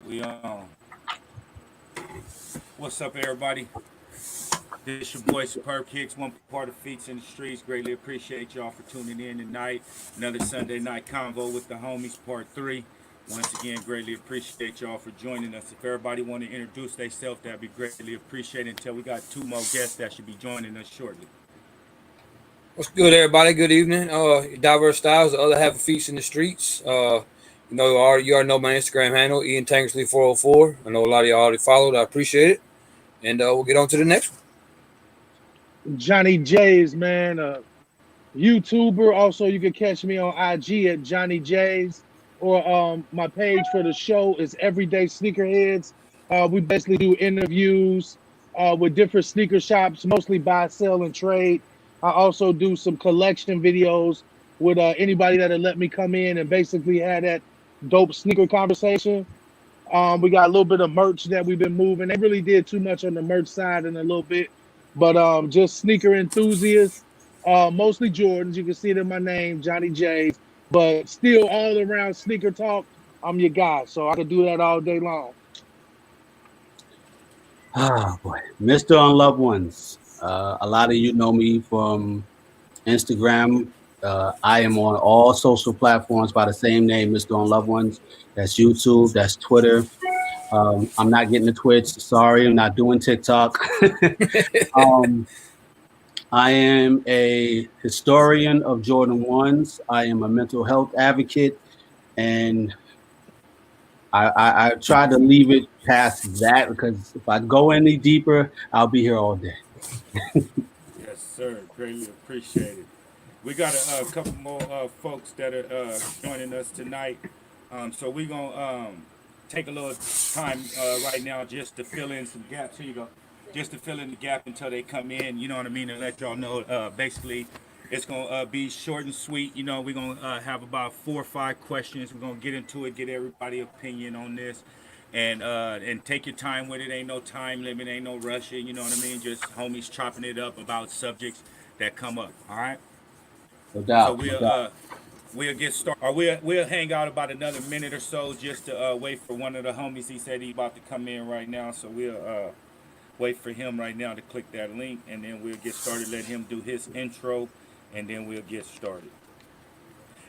We What's up, everybody? This your boy Superb Kicks, one part of Feats in the Streets. Greatly appreciate y'all for tuning in tonight. Another Sunday night convo with the homies, part 3. Once again, greatly appreciate y'all for joining us. If everybody want to introduce themselves, that'd be greatly appreciated. Until we got 2 more guests that should be joining us shortly. What's good, everybody? Good evening. Diverse Styles, the other half of Feats in the Streets. You already know my Instagram handle, Ian Tankersley 404. I know a lot of y'all already followed. I appreciate it. And we'll get on to the next one. Johnny J's, man, YouTuber. Also, you can catch me on IG at Johnny J's, or my page for the show is Everyday Sneakerheads. We basically do interviews with different sneaker shops, mostly buy, sell, and trade. I also do some collection videos with anybody that'll let me come in and basically have that dope sneaker conversation. We got a little bit of merch that we've been moving. They really did too much on the merch side in a little bit, but just sneaker enthusiasts, mostly Jordans. You can see it in my name, Johnny J's, but still all around sneaker talk. I'm your guy, so I could do that all day long. Ah, boy, Mr. Unloved Ones. A lot of you know me from Instagram. I am on all social platforms by the same name, Mr. Unloved Ones. That's YouTube, that's Twitter. I'm not getting the Twitch. Sorry, I'm not doing TikTok. I am a historian of Jordan 1s. I am a mental health advocate, and I try to leave it past that, because if I go any deeper, I'll be here all day. Yes, sir. Greatly appreciated. We got a couple more folks that are joining us tonight. So we're going to take a little time right now just to fill in some gaps. Here you go. Just to fill in the gap until they come in, you know what I mean, and let y'all know basically it's going to be short and sweet. You know, we're going to have about 4 or 5 questions. We're going to get into it, get everybody's opinion on this, and take your time with it. Ain't no time limit, ain't no rushing, you know what I mean? Just homies chopping it up about subjects that come up, all right? No doubt. So we'll get started. Or we'll hang out about another minute or so just to wait for one of the homies. He said he's about to come in right now, so we'll wait for him right now to click that link, and then we'll get started. Let him do his intro, and then we'll get started.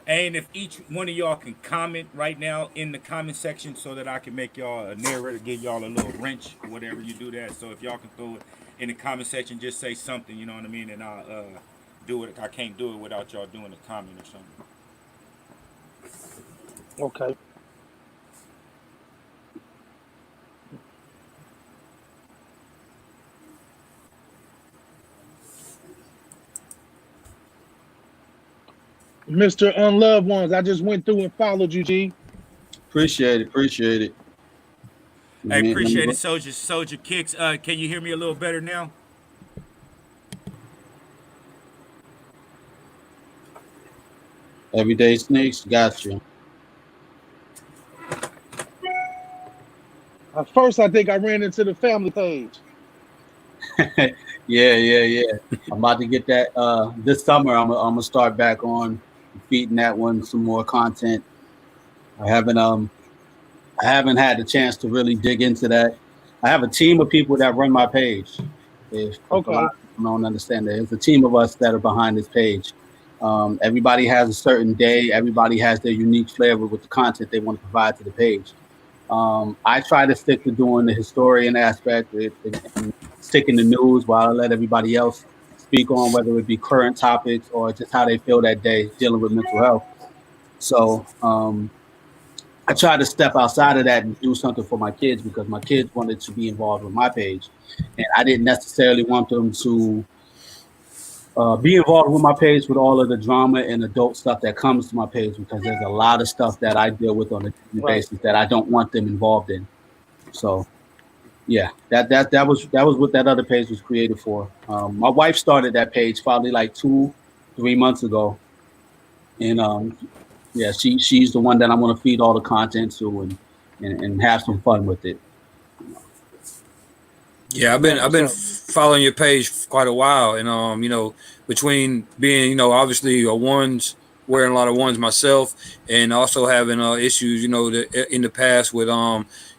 And if each one of y'all can comment right now in the comment section so that I can make y'all a narrator, give y'all a little wrench or whatever you do that. So if y'all can throw it in the comment section, just say something, you know what I mean, and I'll do it. I can't do it without y'all doing a comment or something. Okay. Mr. Unloved Ones, I just went through and followed you, G. Appreciate it. Hey, appreciate it, Soldier Kicks. Can you hear me a little better now? Everyday Sneaks, got you. At first, I think I ran into the family page. Yeah. I'm about to get that this summer. I'm gonna start back on feeding that one some more content. I haven't had the chance to really dig into that. I have a team of people that run my page. If a lot of people don't understand that, there's a team of us that are behind this page. Everybody has a certain day. Everybody has their unique flavor with the content they want to provide to the page. I try to stick to doing the historian aspect and sticking the news, while I let everybody else speak on whether it be current topics or just how they feel that day dealing with mental health. So I try to step outside of that and do something for my kids, because my kids wanted to be involved with my page, and I didn't necessarily want them to be involved with my page with all of the drama and adult stuff that comes to my page, because there's a lot of stuff that I deal with on a daily basis that I don't want them involved in. So yeah, that was what that other page was created for. My wife started that page probably like 2-3 months ago, and yeah, she's the one that I'm gonna feed all the content to and have some fun with it. Yeah, I've been following your page for quite a while, and you know, between being, you know, obviously a ones, wearing a lot of ones myself, and also having issues, you know, in the past with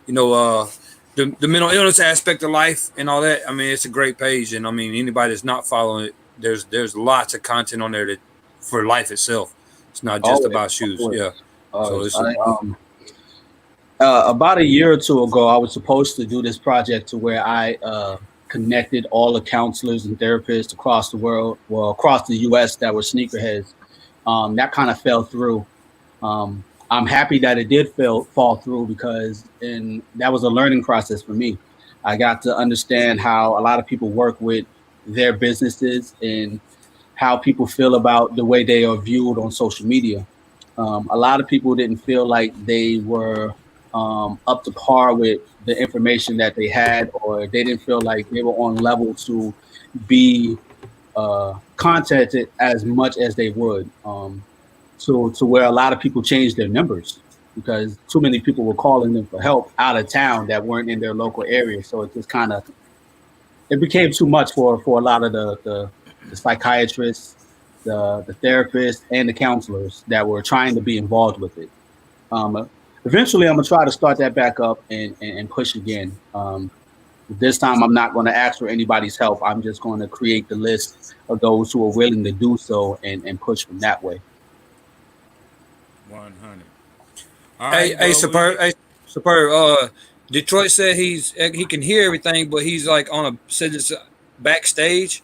you know, the mental illness aspect of life and all that. I mean, it's a great page, and I mean, anybody that's not following it, there's lots of content on there that for life itself. It's not just Always, about shoes. always, Yeah. So always. it's About a year or two ago, I was supposed to do this project to where I connected all the counselors and therapists across the world, well, across the U.S. that were sneakerheads. That kind of fell through. I'm happy that it did fall through because that was a learning process for me. I got to understand how a lot of people work with their businesses and how people feel about the way they are viewed on social media. A lot of people didn't feel like they were up to par with the information that they had, or they didn't feel like they were on level to be contacted as much as they would. To where a lot of people changed their numbers because too many people were calling them for help out of town that weren't in their local area. So it just kind of it became too much for a lot of the psychiatrists, the therapists, and the counselors that were trying to be involved with it. Eventually, I'm gonna try to start that back up and push again. This time, I'm not going to ask for anybody's help. I'm just going to create the list of those who are willing to do so and push from that way. 100. All hey, right, hey, bro. superb, hey, superb. Detroit said he can hear everything, but he's like on a said it's backstage.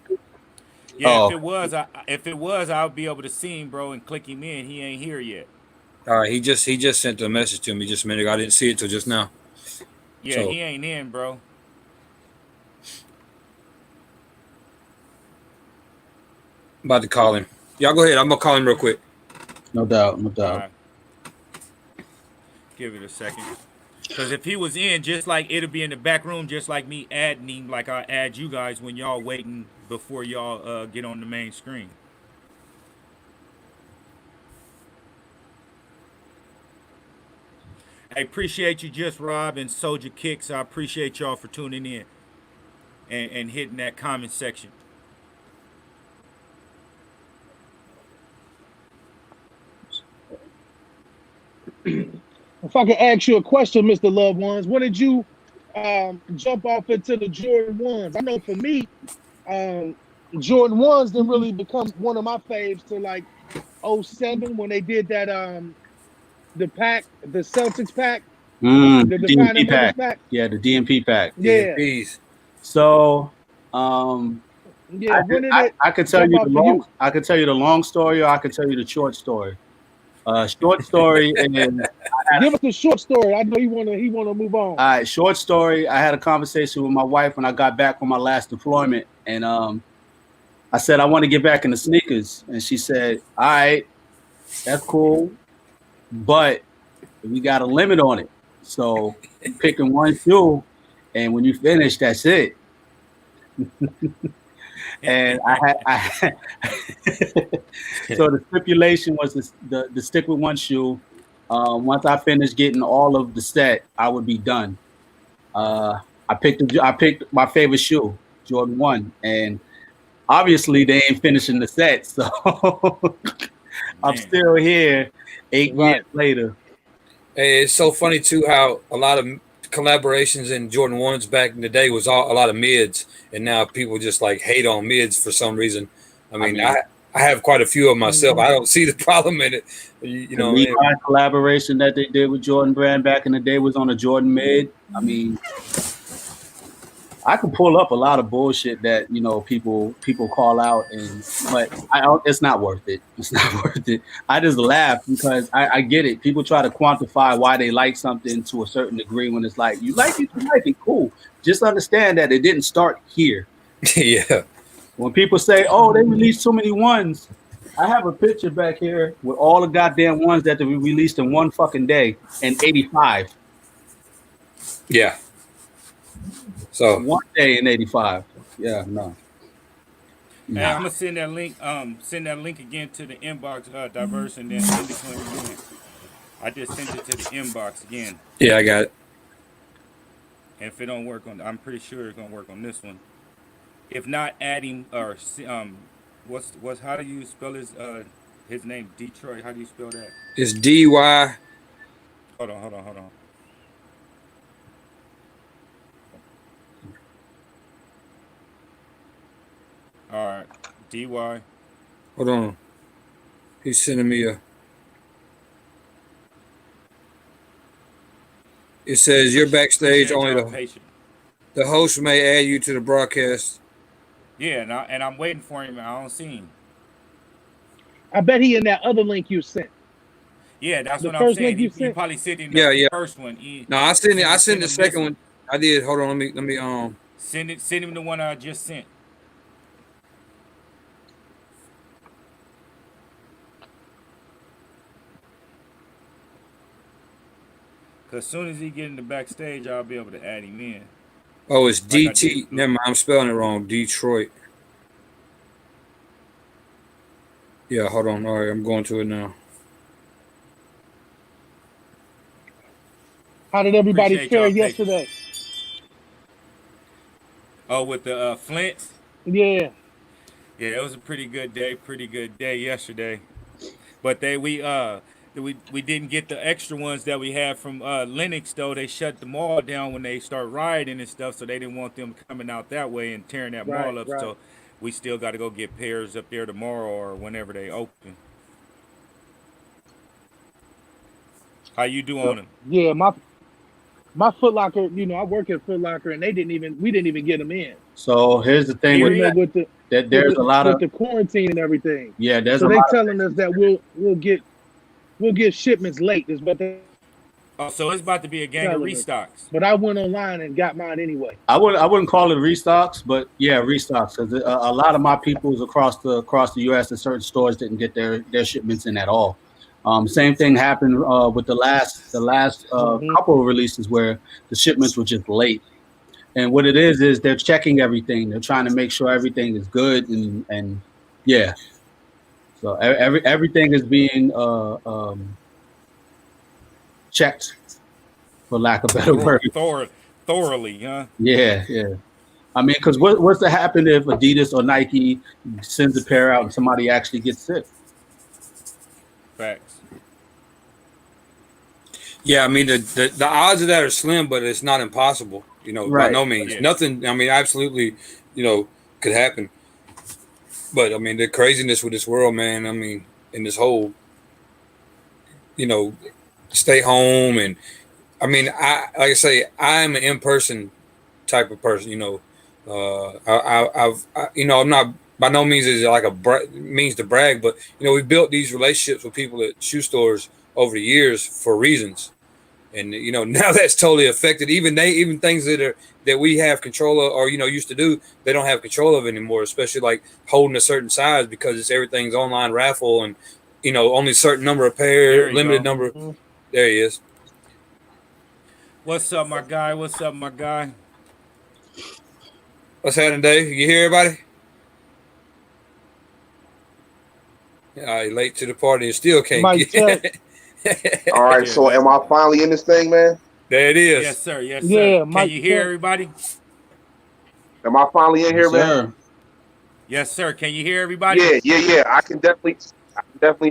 Yeah, Oh, if it was, I'll be able to see him, bro, and click him in. He ain't here yet. All right, he just sent a message to me just a minute ago. I didn't see it till just now. Yeah, So he ain't in, bro. I'm about to call him. Y'all go ahead. I'm gonna call him real quick. no doubt, no All doubt. right. Give it a second. Because if he was in, just like it'll be in the back room, just like me adding him, like I add you guys when y'all waiting before y'all get on the main screen. I appreciate you, Just Rob and Soldier Kicks. I appreciate y'all for tuning in and hitting that comment section. If I can ask you a question, Mr. Loved Ones, when did you jump off into the Jordan ones? I know for me, Jordan ones didn't really become one of my faves till like '07 when they did that the pack, the Celtics pack, the The defining DMP moments pack. pack. Yeah, the DMP pack. Yeah, DMPs. So, yeah. When did it I could tell jump you the off for you? long story, or I could tell you the short story. Short story is Give us the short story. I know he wanna move on. all right. Short story. I had a conversation with my wife when I got back from my last deployment, and I said I want to get back into sneakers, and she said, "All right, that's cool, but we got a limit on it. So you picking one shoe, and when you finish, that's it." And so the stipulation was the stick with one shoe. Once I finished getting all of the set, I would be done. I picked my favorite shoe, Jordan 1, and obviously they ain't finishing the set, so I'm Man. still here 8 Right. years later. Hey, it's so funny too how a lot of collaborations in Jordan ones back in the day was a lot of mids, and now people just like hate on mids for some reason. I mean, I have quite a few of myself. I don't see the problem in it. You The know, Levi collaboration that they did with Jordan Brand back in the day was on a Jordan mid. I mean, I could pull up a lot of bullshit that people call out, but it's not worth it. It's not worth it. I just laugh because I get it. People try to quantify why they like something to a certain degree when it's like you like it, cool. Just understand that it didn't start here. yeah. When people say, "Oh, they released too many ones," I have a picture back here with all the goddamn ones that they released in one fucking day in '85. Yeah. So One day in '85. Yeah, no. Hey, Nah. I'm gonna send that link again to the inbox, diverse, and then send it to him again. I just sent it to the inbox again. yeah, I got it. And if it don't work I'm pretty sure it's gonna work on this one. If not, adding or what's how do you spell his name? Detroit. How do you spell that? It's DY. Hold on. All right. DY. Hold on. He's sending me a. It says you're backstage. Appreciate Only y'all the patience. the host may add you to the broadcast. Yeah, and I'm waiting for him. I don't see him. I bet he in that other link you sent. Yeah, that's The what I'm first saying. link you You sent. probably sent in the Yeah, yeah. first one. He, No, I sent it. I sent send the him this second one. one. I did. Hold on. Let me. Send him the one I just sent. Cause as soon as he get in the backstage, I'll be able to add him in, Oh, it's like I did. DT. Never mind. I'm spelling it wrong. Detroit. Yeah. Hold on. All right. I'm going to it now. How did everybody Appreciate fare y'all patience. yesterday? Oh, with the Flints. Yeah. Yeah, it was a pretty good day. Pretty good day yesterday. But we didn't get the extra ones that we had from Linux though. They shut the mall down when they start rioting and stuff, so they didn't want them coming out that way and tearing that Right. mall up. Right. So we still got to go get pairs up there tomorrow or whenever they open. How you do on them? Yeah. My Foot Locker. You know, I work at Foot Locker, and we didn't even get them in. So here's the thing with You know, Period. that. with the That with there's the a lot with of the quarantine and everything. there's So a they lot of telling us that we'll get shipments late. Is what they Oh, so it's about to be a gang of telling us. restocks. But I went online and got mine anyway. I wouldn't call it restocks, but yeah, restocks because a lot of my peoples across the U.S. and certain stores didn't get their shipments in at all. Same thing happened with the last Hmm. couple of releases where the shipments were just late. And what it is they're checking everything. They're trying to make sure everything is good and yeah. So everything is being checked, for lack of better Thor- words. Thor- thoroughly, huh? Yeah, yeah. I mean, because what's to happen if Adidas or Nike sends a pair out and somebody actually gets sick? Facts. Yeah. I mean, the odds of that are slim, but it's not impossible. You know, by Right. no means. Yeah. Nothing. I mean, absolutely. You know, could happen. But I mean, the craziness with this world, man. I mean, in this whole, you know, stay home and I mean, I like I say, I'm an in person type of person. You know, you know, I'm not by no means is it like means to brag, but you know, we built these relationships with people at shoe stores over the years for reasons, and you know, now that's totally affected. Even things that we have control of, or you know, used to do, they don't have control of anymore. Especially like holding a certain size because it's everything's online raffle and you know, only a certain number of pair, There you limited go. number. Hmm. There he is. What's up, my guy? What's up, my guy? What's happening, Dave? You hear everybody? Late to the party and still can't Mic get. check. All right, Yeah, so am I finally in this thing, man? There it yes, is. sir. Yes, sir. Yeah, Can mic you hear check. everybody? Am I finally in Yes, here, man? sir. Yes, sir. Can you hear everybody? Yeah. I can definitely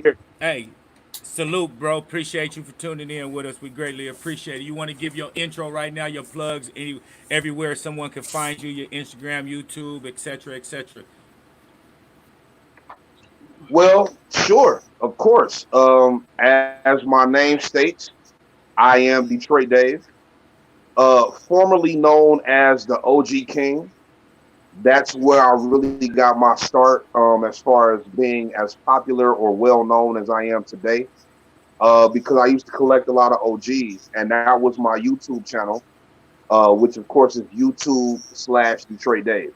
hear. Hey, salute, bro. Appreciate you for tuning in with us. We greatly appreciate it. You want to give your intro right now, your plugs, everywhere someone can find you, your Instagram, YouTube, etc., etc. Well, sure, of course. As my name states, I am Detroit Dave, formerly known as the OG King. That's where I really got my start, as far as being as popular or well known as I am today. Because I used to collect a lot of OGs, and that was my YouTube channel, which of course is YouTube/Detroit Dave.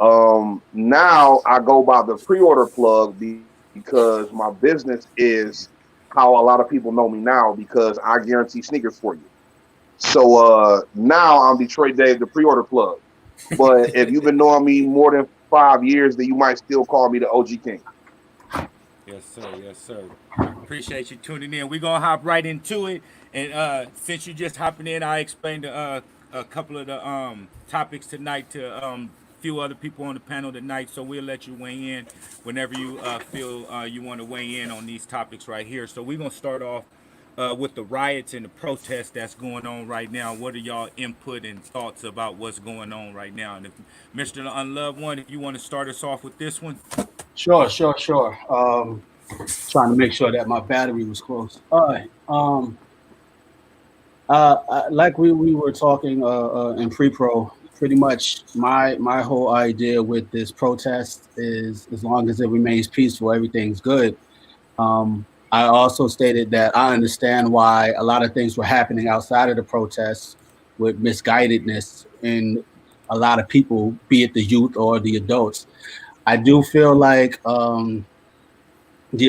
Now I go by the pre-order plug because my business is how a lot of people know me now because I guarantee sneakers for you. So now I'm Detroit Dave, the pre-order plug. But if you've been knowing me more than 5 years, then you might still call me the OG King. Yes, sir. Yes, sir. Appreciate you tuning in. We're gonna hop right into it. And since you just hopping in, I explained a couple of the topics tonight to few other people on the panel tonight. So we'll let you weigh in whenever you feel you want to weigh in on these topics right here. So we're gonna start off with the riots and the protests that's going on right now. What are y'all input and thoughts about what's going on right now? And if Mr. Unloved One, if you want to start us off with this one. Sure. Trying to make sure that my battery was close. All right. Like we were talking in pre-pro, pretty much my whole idea with this protest is as long as it remains peaceful, everything's good. I also stated that I understand why a lot of things were happening outside of the protests with misguidedness in a lot of people, be it the youth or the adults. I do feel like the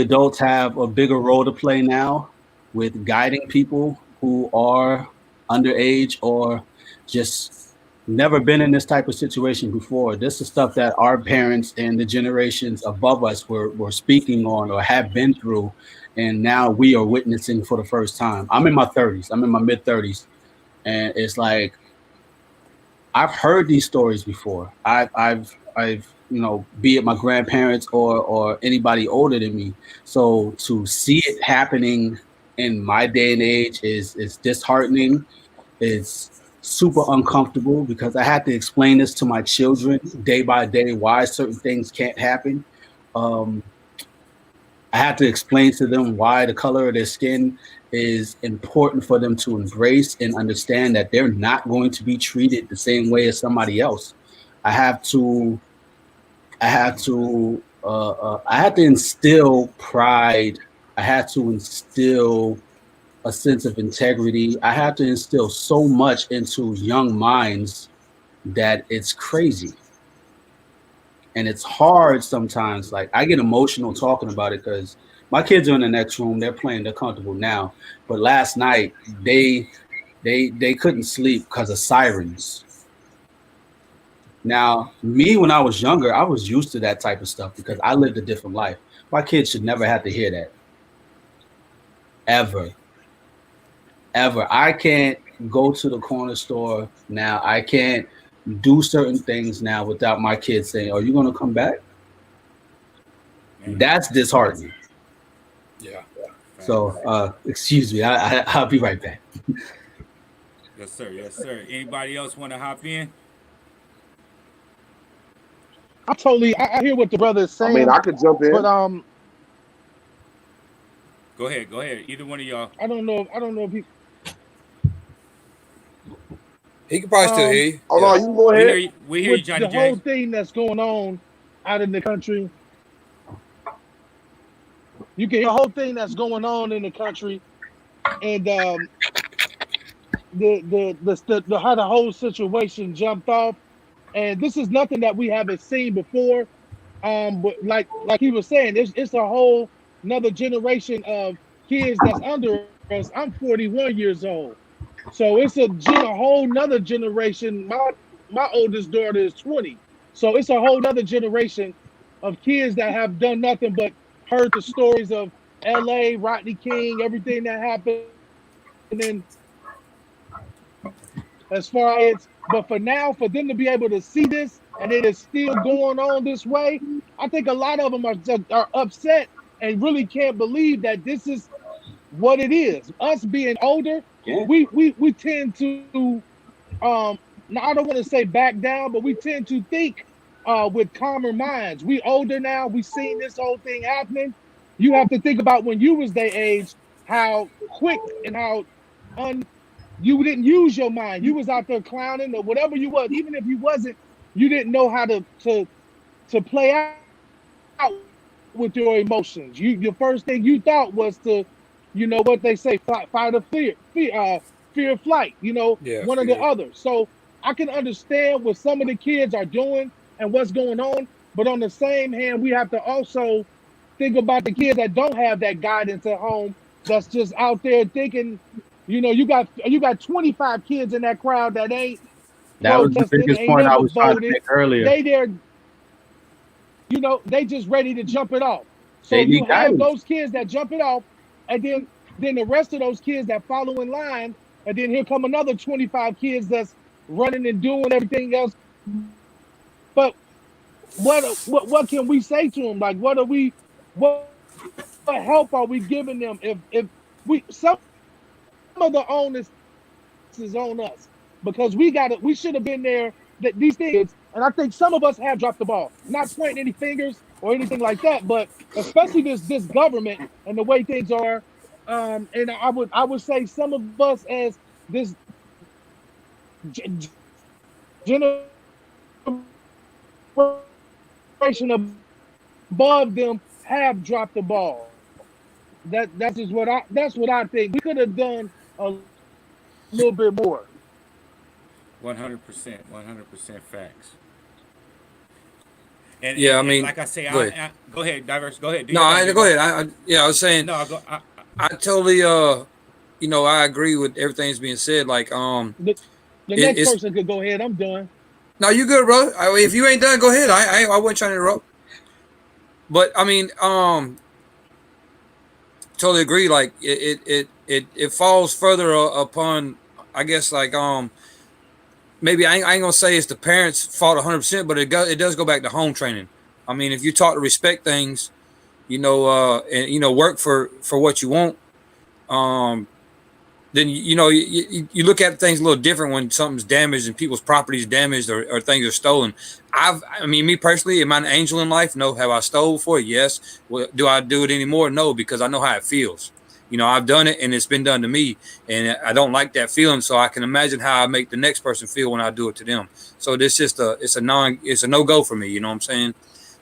adults have a bigger role to play now with guiding people who are underage or just never been in this type of situation before. This is stuff that our parents and the generations above us were speaking on or have been through, and now we are witnessing for the first time. I'm in my 30s. I'm in my mid 30s, and it's like I've heard these stories before. I've be it my grandparents or anybody older than me. So to see it happening in my day and age is disheartening. It's super uncomfortable because I had to explain this to my children day by day why certain things can't happen. Um, I had to explain to them why the color of their skin is important for them to embrace and understand that they're not going to be treated the same way as somebody else. I have to, I had to instill pride. I had to instill a sense of integrity. I had to instill so much into young minds that it's crazy. And it's hard sometimes. Like I get emotional talking about it because my kids are in the next room. They're playing. They're comfortable now. But last night they couldn't sleep because of sirens. Now, me when I was younger, I was used to that type of stuff because I lived a different life. My kids should never have to hear that. Ever. Ever. I can't go to the corner store now. I can't do certain things now without my kids saying, "Are you going to come back?" That's disheartening. Yeah. So, excuse me. I'll be right back. Yes, sir. Yes, sir. Anybody else want to hop in? I hear what the brother is I mean, saying, I could jump but in. Go ahead. Go ahead. Either one of y'all. I don't know if He could probably still hear you. Oh no, you can go We hear ahead. you. We hear you, with Johnny the whole James. thing that's going on out in the country. You can hear the whole thing that's going on in the country, and the how the whole situation jumped off. And this is nothing that we haven't seen before. But like he was saying, it's a whole another generation of kids that's under us. I'm 41 years old, so it's a whole nother generation. My oldest daughter is 20, so it's a whole nother generation of kids that have done nothing but heard the stories of L.A., Rodney King, everything that happened, and as far as but for now, for them to be able to see this and it is still going on this way, I think a lot of them are upset and really can't believe that this is what it is. Us being older, Yeah. we tend to now I don't want to say back down, but we tend to think with calmer minds. We older now, we seen this whole thing happening. You have to think about when you was their age, how quick and how un you didn't use your mind. You was out there clowning or whatever you was. Even if you wasn't, you didn't know how to play out with your emotions. Your first thing you thought was to, what they say, fight or fear of flight. Yeah, One or the fear. other. So I can understand what some of the kids are doing and what's going on, but on the same hand, we have to also think about the kids that don't have that guidance at home. That's just out there thinking. You got 25 kids in that crowd that ain't That was the protesting, biggest ain't point I never was trying to voted. make earlier. They there, they just ready to jump it off. They So you need have guidance. those kids that jump it off, and then the rest of those kids that follow in line, and then here come another 25 kids that's running and doing everything else. But what can we say to them? Like what help are we giving them if we some of the onus is on us because we should have been there. That these things, and I think some of us have dropped the ball. Not pointing any fingers or anything like that, but especially this government and the way things are. And I would say some of us as this generation above them have dropped the ball. That's what I think. We could have done a little bit more. 100% facts. And, Yeah, and, I and mean, like I say, go ahead. go ahead, diverse. Go ahead, do No, your thing, go Debo. ahead. Yeah, I was saying, No, go. I totally, I agree with everything that's being said. Like, The next it's person could go ahead. I'm done. no, you good, bro. If you ain't done, go ahead. I wasn't trying to interrupt, but I mean, totally agree. Like, it falls further upon, I guess, like, maybe I ain't gonna say it's the parents' fault 100%, but it does go back to home training. I mean, if you taught to respect things, and work for what you want, um, then you look at things a little different when something's damaged and people's property is damaged or things are stolen. I mean, me personally, am I an angel in life? No. Have I stole before? Yes. Well, do I do it anymore? No, because I know how it feels. I've done it and it's been done to me, and I don't like that feeling. So I can imagine how I make the next person feel when I do it to them. So this just it's a no go for me. You know what I'm saying?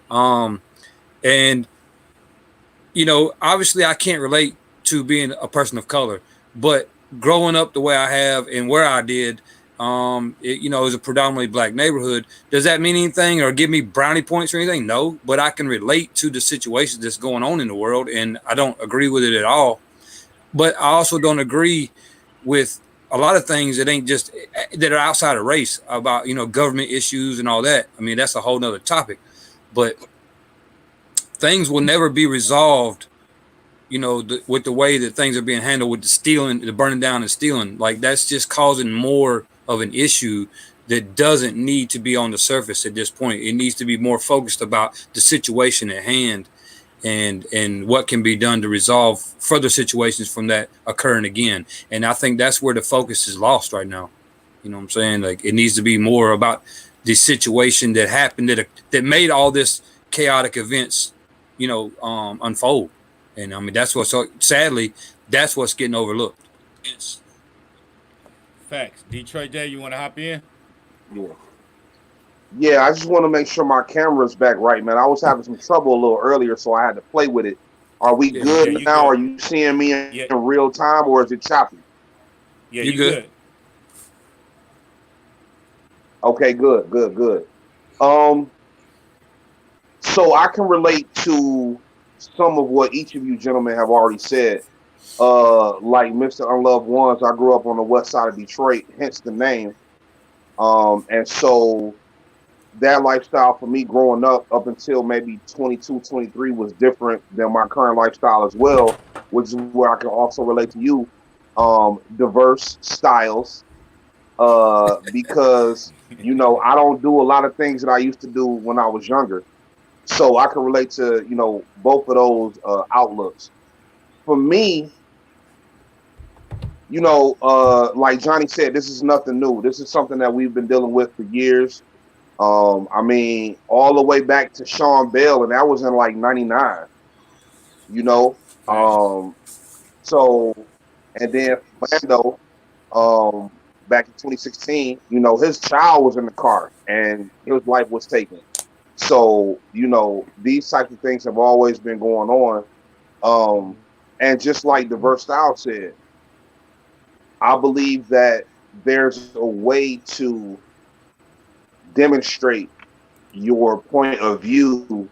Um, and obviously I can't relate to being a person of color, but growing up the way I have and where I did, it was a predominantly black neighborhood. Does that mean anything or give me brownie points or anything? No, but I can relate to the situation that's going on in the world, and I don't agree with it at all. But I also don't agree with a lot of things that ain't just that are outside of race about government issues and all that. I mean, that's a whole nother topic, but things will never be resolved with the way that things are being handled with the stealing, the burning down and stealing. Like, that's just causing more of an issue that doesn't need to be on the surface at this point. It needs to be more focused about the situation at hand and what can be done to resolve further situations from that occurring again. And I think that's where the focus is lost right now. You know what I'm saying? Like, it needs to be more about the situation that happened that made all this chaotic events, unfold. And I mean, sadly, that's what's getting overlooked. Yes. Facts. Detroit Day, you want to hop in? Yeah. Yeah, I just want to make sure my camera's back right, man. I was having some trouble a little earlier, so I had to play with it. Are we Yeah, Yeah, good you now? good. Are you seeing me in Yeah, real time or is it choppy? yeah, you you good? good. Okay, good, good, good. Um, so I can relate to some of what each of you gentlemen have already said. Like Mr. Unloved Ones, I grew up on the west side of Detroit, hence the name. And so that lifestyle for me growing up until maybe 22, 23 was different than my current lifestyle as well, which is where I can also relate to you. Diverse styles, because I don't do a lot of things that I used to do when I was younger. So I can relate to, both of those outlooks. For me, like Johnny said, this is nothing new. This is something that we've been dealing with for years. I mean, all the way back to Sean Bell, and that was in like '99. You know, Facts. um, so and then Lando, um, back in 2016, his child was in the car and his life was taken. So these types of things have always been going on. Um, and just like Diverse Style said, I believe that there's a way to demonstrate your point of view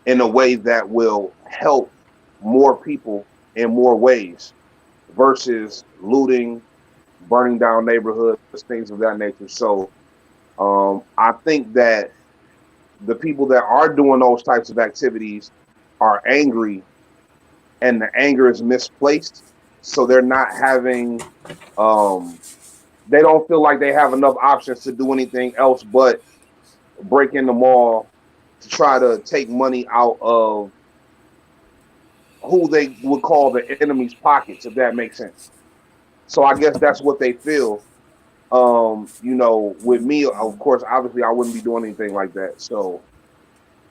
in a way that will help more people in more ways versus looting, burning down neighborhoods, things of that nature. So I think that the people that are doing those types of activities are angry and the anger is misplaced. So they're not having, um, they don't feel like they have enough options to do anything else but break in the mall to try to take money out of who they would call the enemy's pockets, if that makes sense. So I guess that's what they feel. With me, of course, obviously, I wouldn't be doing anything like that. So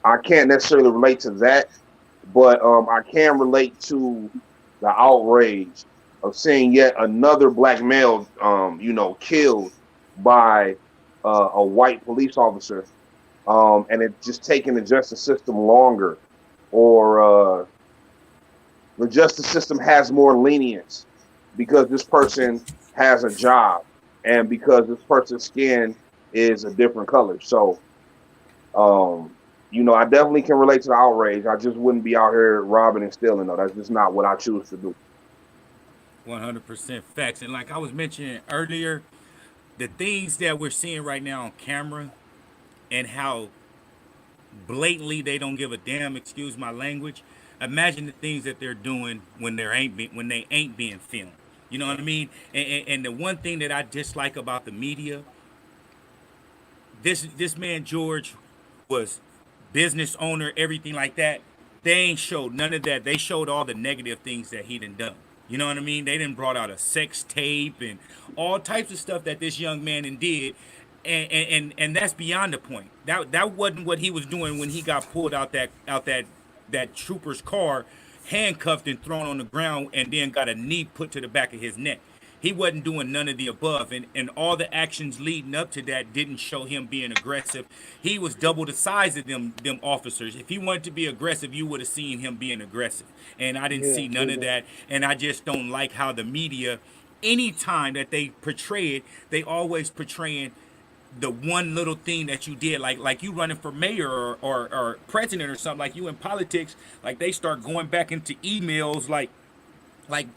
I can't necessarily relate to that, but I can relate to the outrage of seeing yet another black male, killed by a white police officer, and it just taking the justice system longer, or the justice system has more lenience because this person has a job and because this person's skin is a different color. So, I definitely can relate to the outrage. I just wouldn't be out here robbing and stealing, though. That's just not what I choose to do. 100% facts. And like I was mentioning earlier, the things that we're seeing right now on camera and how blatantly they don't give a damn, excuse my language. Imagine the things that they're doing when they ain't being filmed. You know what I mean? And the one thing that I dislike about the media, this man George was business owner, everything like that. They ain't showed none of that. They showed all the negative things that he done. You know what I mean? They done brought out a sex tape and all types of stuff that this young man did. And that's beyond the point. That wasn't what he was doing when he got pulled out that trooper's car, handcuffed and thrown on the ground, and then got a knee put to the back of his neck. He wasn't doing none of the above, and all the actions leading up to that didn't show him being aggressive. He was double the size of them officers. If he wanted to be aggressive, you would have seen him being aggressive, and I didn't see none of that. And I just don't like how the media, anytime that they portray it, they always portraying the one little thing that you did, like you running for mayor or president or something, like you in politics, like they start going back into emails like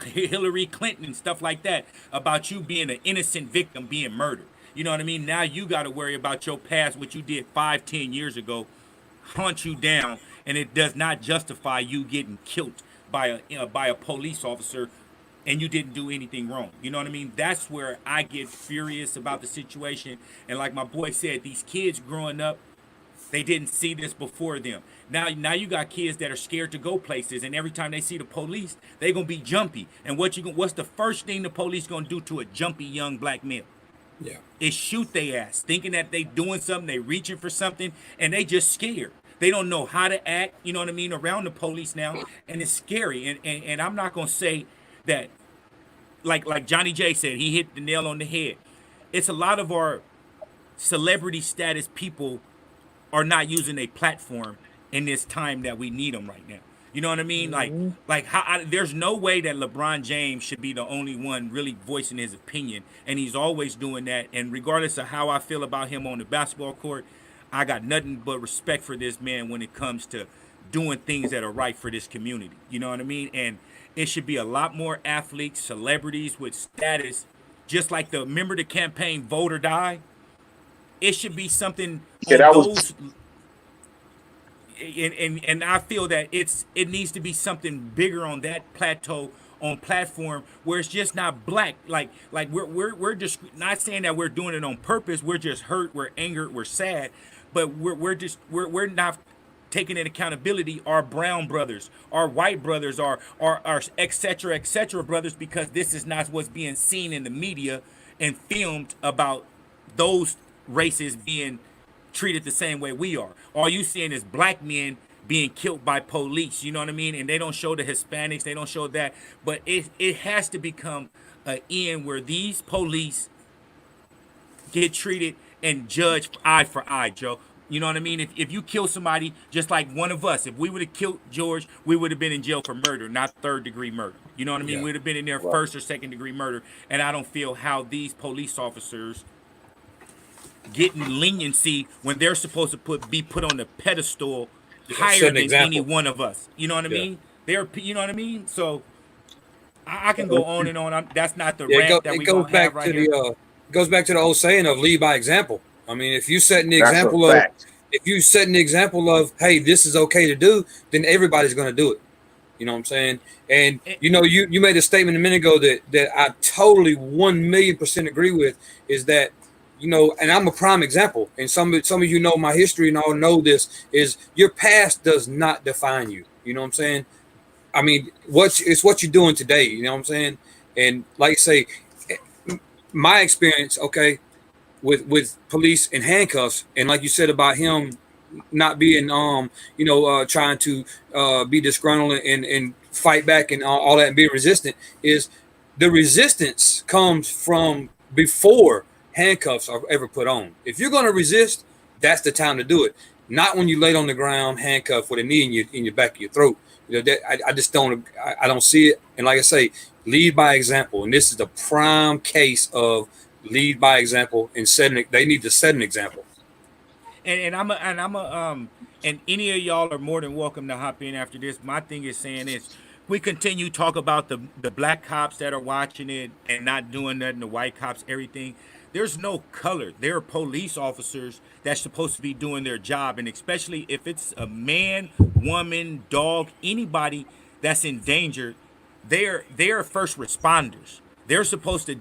Hillary Clinton and stuff like that about you being an innocent victim being murdered. You know what I mean? Now you got to worry about your past, what you did 5-10 years ago, hunt you down, and it does not justify you getting killed by a police officer, and you didn't do anything wrong. You know what I mean? That's where I get furious about the situation. And like my boy said, these kids growing up, they didn't see this before them. Now you got kids that are scared to go places, and every time they see the police, they gonna be jumpy. And what's the first thing the police gonna do to a jumpy young black male? Yeah. Is shoot they ass, thinking that they doing something, they reaching for something, and they just scared. They don't know how to act, you know what I mean, around the police now, and it's scary. And I'm not gonna say that, like Johnny J said, he hit the nail on the head. It's a lot of our celebrity status people are not using a platform in this time that we need them right now. You know what I mean? Like there's no way that LeBron James should be the only one really voicing his opinion, and he's always doing that. And regardless of how I feel about him on the basketball court, I got nothing but respect for this man when it comes to doing things that are right for this community. You know what I mean? And it should be a lot more athletes, celebrities with status, just like remember the campaign Vote or Die? It should be something Yeah, on that was those, and I feel that it needs to be something bigger on that plateau, on platform where it's just not black. Like we're just not saying that we're doing it on purpose. We're just hurt, we're angered, we're sad, but we're not taking in accountability our brown brothers, our white brothers, our et cetera brothers, because this is not what's being seen in the media and filmed about those races being treated the same way we are. All you seeing is black men being killed by police, you know what I mean? And they don't show the Hispanics, they don't show that. But it has to become an end where these police get treated and judged eye for eye, Joe. You know what I mean? If you kill somebody, just like one of us, if we would have killed George, we would have been in jail for murder, not third-degree murder. You know what I mean? Yeah. We would have been in there first or second-degree murder. And I don't feel how these police officers getting leniency when they're supposed to be put on the pedestal higher than any one of us. You know what I mean? You know what I mean? So I can go on and on. That's not the rant that we gonna have right here. It goes back to the old saying of lead by example. I mean, if you setting the that's a example of, fact. if you setting the example of, hey, this is okay to do, then everybody's going to do it. You know what I'm saying? And you know, you made a statement a minute ago that I totally 1,000,000% agree with, is that, you know, and I'm a prime example, and some of you know my history and all know this, is your past does not define you. You know what I'm saying? I mean, it's what you're doing today. You know what I'm saying? And like I say, my experience, okay, with police in handcuffs, and like you said about him not being trying to be disgruntled and fight back and all that and being resistant, is the resistance comes from before handcuffs are ever put on. If you're going to resist, that's the time to do it, not when you laid on the ground handcuffed with a knee in your back of your throat. I just I don't see it. And like I say, lead by example, and this is the prime case of lead by example and they need to set an example. And any of y'all are more than welcome to hop in after this. My thing is saying is, we continue talk about the black cops that are watching it and not doing nothing, the white cops, everything. There's no color. There are police officers that's supposed to be doing their job, and especially if it's a man, woman, dog, anybody that's in danger, they're first responders. They're supposed to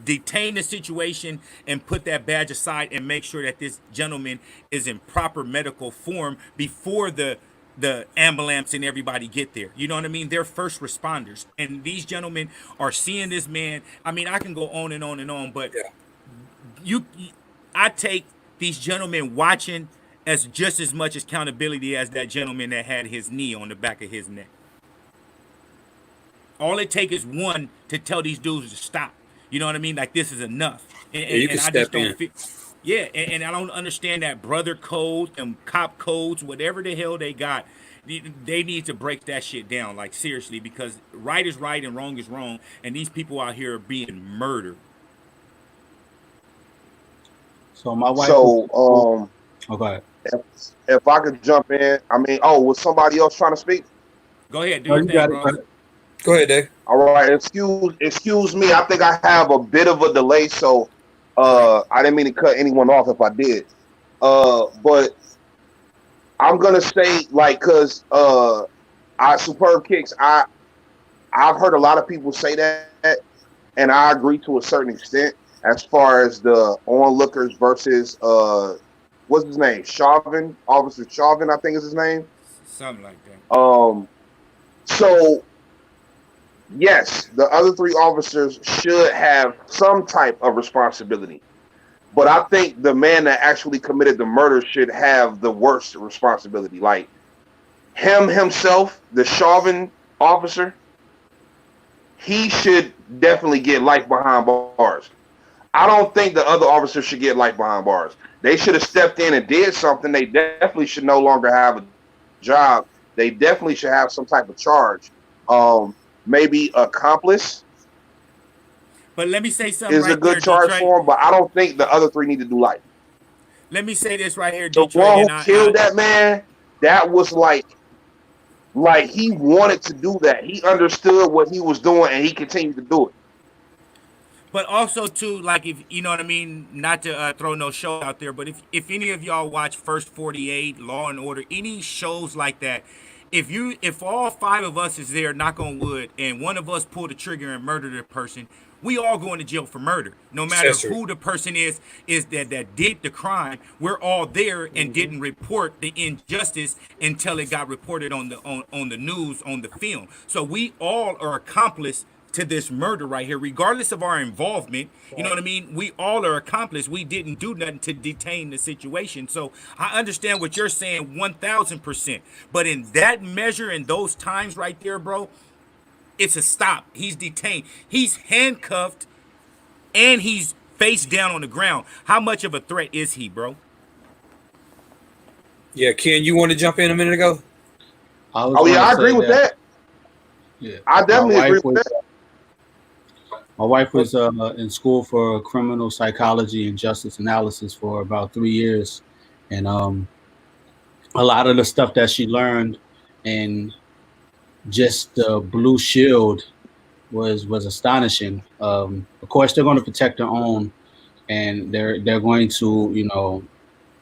detain the situation and put that badge aside and make sure that this gentleman is in proper medical form before the ambulance and everybody get there. You know what I mean? They're first responders, and these gentlemen are seeing this man. I mean, I can go on and on and on, but I take these gentlemen watching as just as much accountability as that gentleman that had his knee on the back of his neck. All it takes is one to tell these dudes to stop. You know what I mean? Like, this is enough. You can I step just don't in. feel. Yeah, and I don't understand that brother code and cop codes, whatever the hell they got. They need to break that shit down, like, seriously, because right is right and wrong is wrong, and these people out here are being murdered. So my wife. So, Oh, go ahead. if I could jump in, I mean, was somebody else trying to speak? Go ahead, do Oh, your you thing, got it, bro. brother. Go ahead, Dave. All right, excuse me. I think I have a bit of a delay, so I didn't mean to cut anyone off if I did. But I'm gonna say, like, cause I superb kicks. I've heard a lot of people say that, and I agree to a certain extent as far as the onlookers versus what's his name, Chauvin, Officer Chauvin, I think is his name. Something like that. So yes, the other three officers should have some type of responsibility. But I think the man that actually committed the murder should have the worst responsibility. Like himself, the Chauvin officer, he should definitely get life behind bars. I don't think the other officers should get life behind bars. They should have stepped in and did something. They definitely should no longer have a job. They definitely should have some type of charge. Maybe accomplice But let me say something is a right good there, charge Detroit. for him, but I don't think the other three need to do life. Let me say this right here, The Detroit. one who And killed that man, that was like he wanted to do that. He understood what he was doing, and he continued to do it. But also too, like, if you know what I mean, not to throw no show out there, but if any of y'all watch First 48, Law and Order, any shows like that, if all five of us is there, knock on wood, and one of us pull the trigger and murder the person, we all going to jail for murder. No matter Accessory. who the person is that did the crime, we're all there and didn't report the injustice until it got reported on the news, on the film. So we all are accomplice to this murder right here, regardless of our involvement. You know what I mean? We all are accomplice. We didn't do nothing to detain the situation. So I understand what you're saying 1000%. But in that measure, in those times right there, bro, it's a stop. He's detained. He's handcuffed and he's face down on the ground. How much of a threat is he, bro? Yeah, Ken, you want to jump in a minute ago? Oh yeah, I agree with that. Yeah, I definitely agree with that. My wife was in school for criminal psychology and justice analysis for about 3 years, and a lot of the stuff that she learned and just the blue shield was astonishing. Of course, they're going to protect their own, and they're going to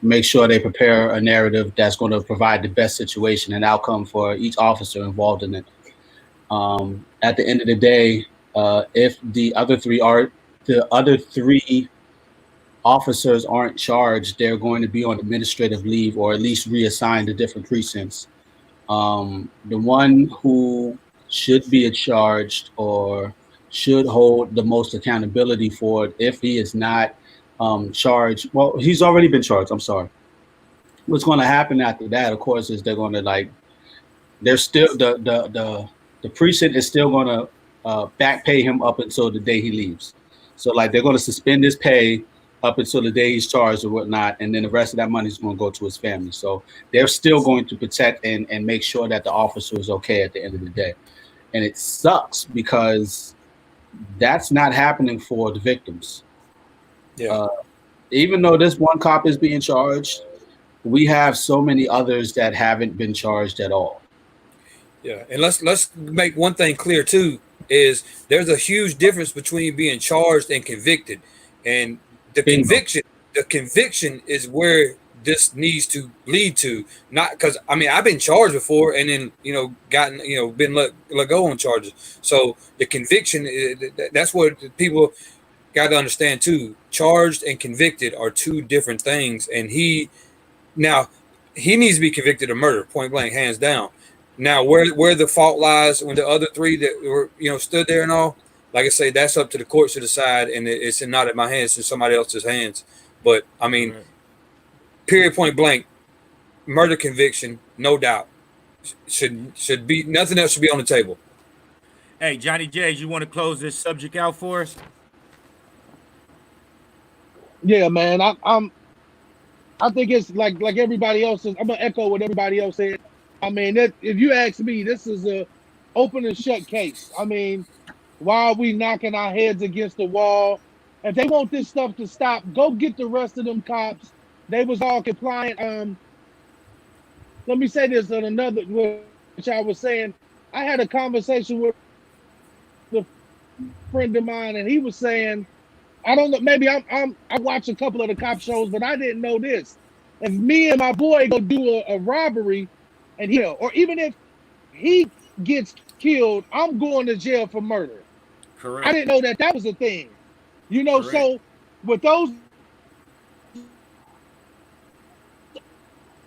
make sure they prepare a narrative that's going to provide the best situation and outcome for each officer involved in it. At the end of the day, if the other three officers aren't charged, they're going to be on administrative leave or at least reassigned to different precincts. The one who should be charged or should hold the most accountability for it if he is not charged. Well, he's already been charged. I'm sorry. What's going to happen after that, of course, is they're going to they're still the precinct is still going to back pay him up until the day he leaves. So like they're going to suspend his pay up until the day he's charged or whatnot, and then the rest of that money is going to go to his family. So they're still going to protect and make sure that the officer is okay at the end of the day. And it sucks because that's not happening for the victims. Yeah. Even though this one cop is being charged, we have so many others that haven't been charged at all. Yeah, and let's make one thing clear too, is there's a huge difference between being charged and convicted. And the conviction is where this needs to lead to. Not because I've been charged before and then gotten been let go on charges. So the conviction that's what people got to understand too. Charged and convicted are two different things, and he needs to be convicted of murder, point blank, hands down. Now, where the fault lies when the other three that were stood there and all, like I say, that's up to the courts to decide, and it's not in my hands; it's in somebody else's hands. But right. Period, point blank, murder conviction, no doubt, should be nothing else should be on the table. Hey, Johnny J's, you want to close this subject out for us? Yeah, man. I think it's like everybody else is. I'm gonna echo what everybody else said. I mean, if you ask me, this is a open and shut case. I mean, why are we knocking our heads against the wall? If they want this stuff to stop, go get the rest of them cops. They was all compliant. Let me say this on another, which I was saying. I had a conversation with a friend of mine, and he was saying, I don't know, maybe I watch a couple of the cop shows, but I didn't know this. If me and my boy go do a robbery and or even if he gets killed, I'm going to jail for murder. Correct. I didn't know that was a thing. Correct. So with those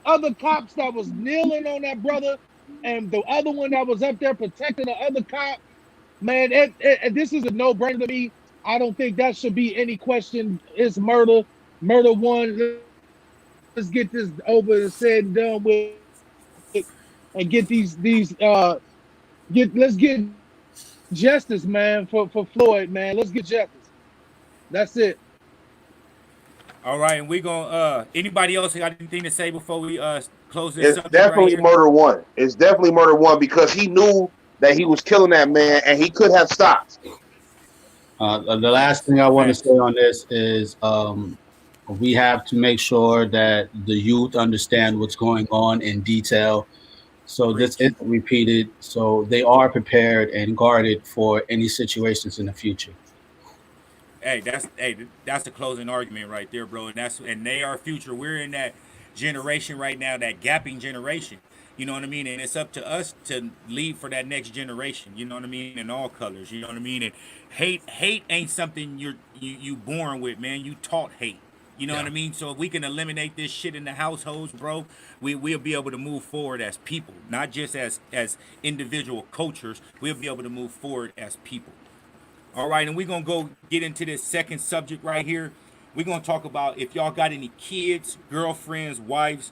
other cops that was kneeling on that brother and the other one that was up there protecting the other cop, man, this is a no-brainer to me. I don't think that should be any question. It's murder. Murder one. Let's get this over and said and done with, and get let's get justice, man, for Floyd, man. Let's get justice. That's it. All right, and we gonna anybody else got anything to say before we close this? It's definitely murder one. It's definitely murder one because he knew that he was killing that man and he could have stopped. The last thing I want to say on this is we have to make sure that the youth understand what's going on in detail, so this isn't repeated, so they are prepared and guarded for any situations in the future. Hey, that's the closing argument right there, bro. And they are future. We're in that generation right now, that gapping generation. You know what I mean? And it's up to us to lead for that next generation. You know what I mean? In all colors. You know what I mean? And hate ain't something you born with, man. You taught hate. You know what I mean? So if we can eliminate this shit in the households, bro, we'll be able to move forward as people, not just as individual cultures. We'll be able to move forward as people. All right, and we're going to go get into this second subject right here. We're going to talk about if y'all got any kids, girlfriends, wives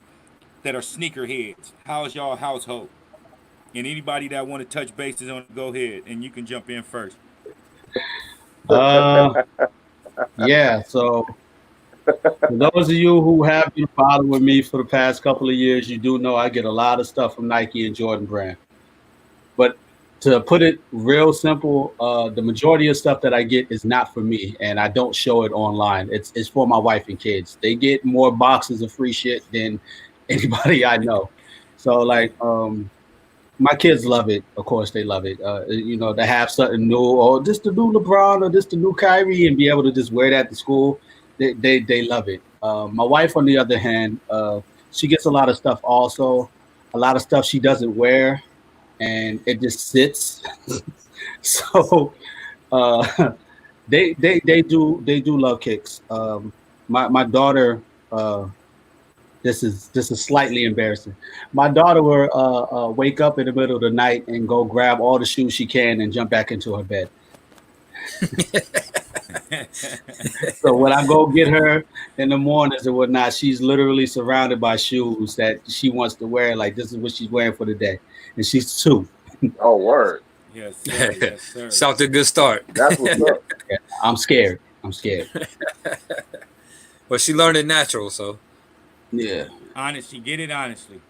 that are sneakerheads. How's y'all household? And anybody that want to touch bases on it, go ahead, and you can jump in first. Yeah, so for those of you who have been following me for the past couple of years, you do know I get a lot of stuff from Nike and Jordan brand. But to put it real simple, the majority of stuff that I get is not for me, and I don't show it online. It's for my wife and kids. They get more boxes of free shit than anybody I know. So like, my kids love it. Of course, they love it. To have something new, or just the new LeBron, or just the new Kyrie, and be able to just wear that to school. They love it. My wife, on the other hand, she gets a lot of stuff also. A lot of stuff she doesn't wear, and it just sits. So they do love kicks. My daughter. This is slightly embarrassing. My daughter will wake up in the middle of the night and go grab all the shoes she can and jump back into her bed. So when I go get her in the mornings and whatnot, she's literally surrounded by shoes that she wants to wear. Like this is what she's wearing for the day, and she's 2. Oh, word. Yes, sir. Yes, sir. It's off to a good start. That's what's Yeah, up. yeah. I'm scared. I'm scared. But she learned it natural, so Yeah. Honestly, get it honestly.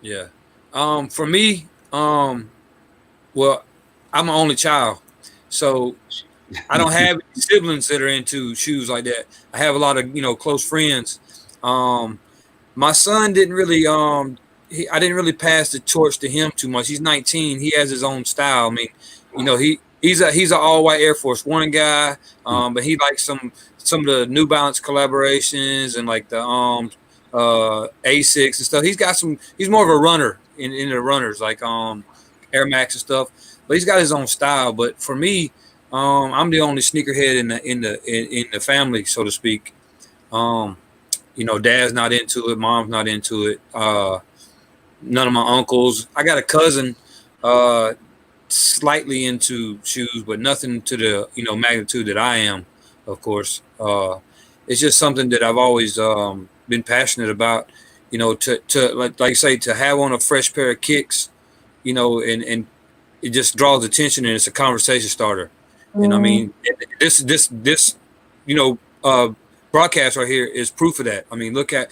yeah. For me, well, I'm an only child, so I don't have any siblings that are into shoes like that. I have a lot of close friends. My son didn't really I didn't really pass the torch to him too much. He's 19. He has his own style. I mean, he's an all white Air Force One guy. But he likes some of the New Balance collaborations and like the Asics and stuff. He's more of a runner in the runners like Air Max and stuff. But he's got his own style. But for me, I'm the only sneakerhead in the family, so to speak. Dad's not into it, mom's not into it. None of my uncles. I got a cousin slightly into shoes, but nothing to the magnitude that I am, of course. It's just something that I've always been passionate about. To like you say, to have on a fresh pair of kicks, and it just draws attention and it's a conversation starter. And I mean, this broadcast right here is proof of that. I mean, look at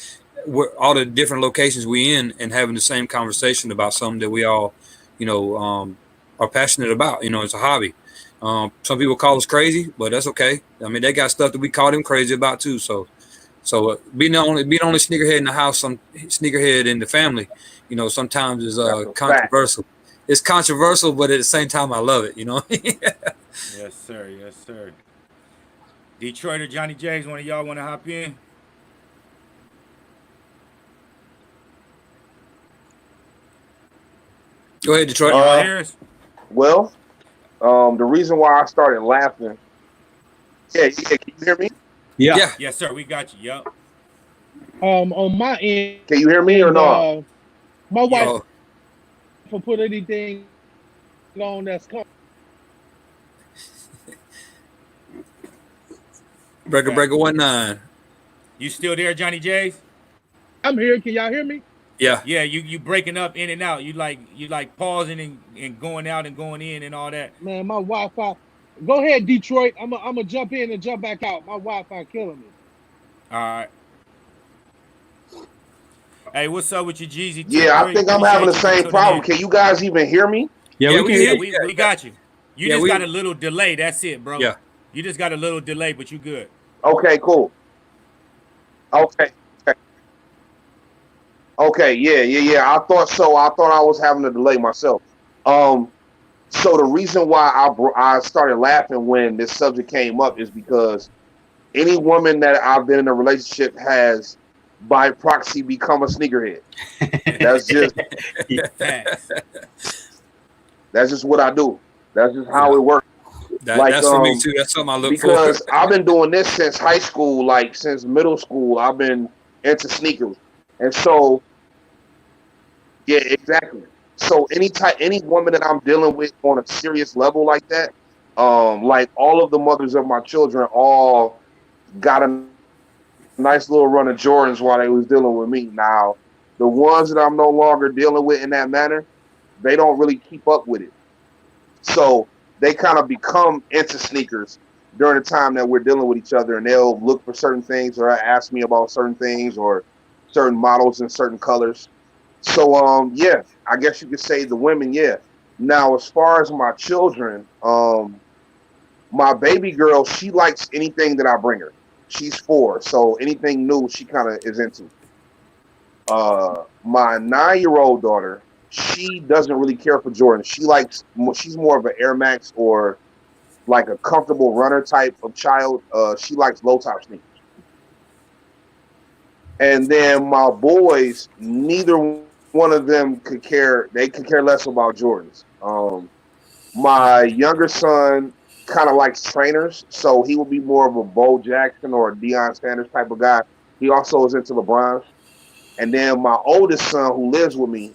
all the different locations we in and having the same conversation about something that we all, are passionate about. It's a hobby. Some people call us crazy, but that's okay. I mean, they got stuff that we call them crazy about too. So being the only sneakerhead in the house, some sneakerhead in the family, sometimes is controversial. It's controversial, but at the same time, I love it. Yes, sir. Yes, sir. Detroit or Johnny J's, one of y'all want to hop in? Go ahead, Detroit. Y'all hear us? Well, the reason why I started laughing. Yeah. Can you hear me? Yeah. Yeah. Yes, sir. We got you. Yup. On my end, Can you hear me or not? my wife Oh, will put anything on that's coming. breaker 19. You still there, Johnny J's? I'm here. Can y'all hear me? Yeah. Yeah, you breaking up in and out. You like pausing and going out and going in and all that. Man, my Wi-Fi. Go ahead, Detroit. I'm gonna jump in and jump back out. My Wi-Fi killing me. All right. Hey, what's up with your Jeezy? Yeah, I think I'm having the same problem. Can you guys even hear me? Yeah, we can hear Yeah, you. we got you. You Yeah, just we- got a little delay. That's it, bro. Yeah. You just got a little delay, but you good. Okay, cool. Okay. Okay, yeah. I thought so. I thought I was having a delay myself. So the reason why I started laughing when this subject came up is because any woman that I've been in a relationship has, by proxy, become a sneakerhead. That's just Facts. that's just what I do. That's just how it works. That's for me too. That's something I look for. Because I've been doing this since high school, like since middle school. I've been into sneakers, and so yeah, exactly. So any woman that I'm dealing with on a serious level like that, like all of the mothers of my children all got a nice little run of Jordans while they was dealing with me. Now, the ones that I'm no longer dealing with in that manner, they don't really keep up with it. So they kind of become into sneakers during the time that we're dealing with each other, and they'll look for certain things or ask me about certain things or certain models and certain colors. So yeah, I guess you could say the women, yeah. Now, as far as my children, my baby girl, she likes anything that I bring her. She's 4, so anything new she kind of is into. My 9-year-old daughter, she doesn't really care for Jordan. She's more of an Air Max or like a comfortable runner type of child. She likes low top sneakers. And then my boys, neither one of them could care. They could care less about Jordans. My younger son kind of likes trainers, so he would be more of a Bo Jackson or a Deion Sanders type of guy. He also is into LeBron. And then my oldest son, who lives with me,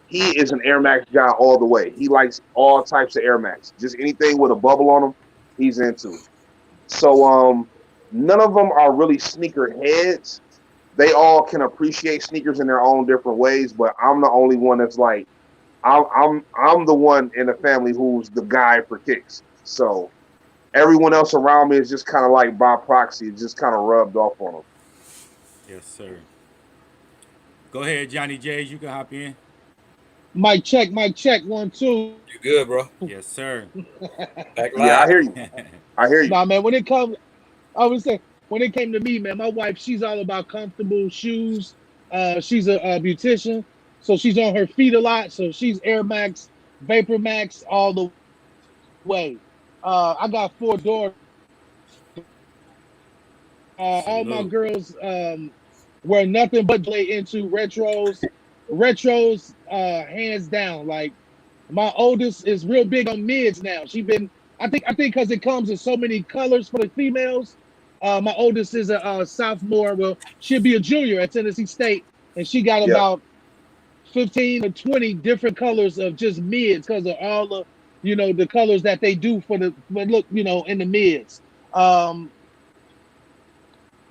he is an Air Max guy all the way. He likes all types of Air Max. Just anything with a bubble on them, he's into. So none of them are really sneaker heads. They all can appreciate sneakers in their own different ways, but I'm the only one that's like I'm the one in the family who's the guy for kicks. So everyone else around me is just kind of like by proxy, just kind of rubbed off on them. Yes, sir. Go ahead, Johnny J's. You can hop in. Mic check, 1 2. You good, bro? Yes, sir. Back Yeah, I live. hear you. I hear you. Nah, man, when it comes, I would say when it came to me, man, my wife, she's all about comfortable shoes. She's a beautician, so she's on her feet a lot. So she's Air Max, Vapor Max all the way. I got 4 daughters. All my Salute. girls were nothing but play into retros. Retros, hands down. Like my oldest is real big on mids now. I think because it comes in so many colors for the females. My oldest is a sophomore. Well, she'll be a junior at Tennessee State, and she got Yeah. about 15 or 20 different colors of just mids because of all the the colors that they do for the look in the mids. Um,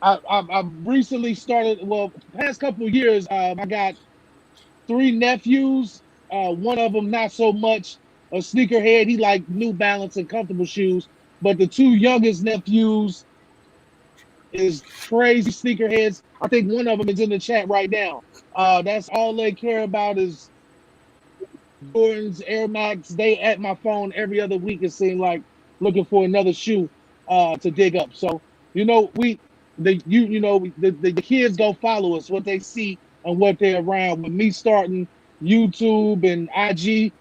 I recently started. Well, past couple of years, I got 3 nephews. One of them not so much a sneakerhead. He like New Balance and comfortable shoes. But the 2 youngest nephews is crazy sneakerheads. I think one of them is in the chat right now. That's all they care about is Jordans, Air Max. They at my phone every other week. It seems like looking for another shoe to dig up. So we the kids go follow us what they see and what they're around. With me starting YouTube and IG,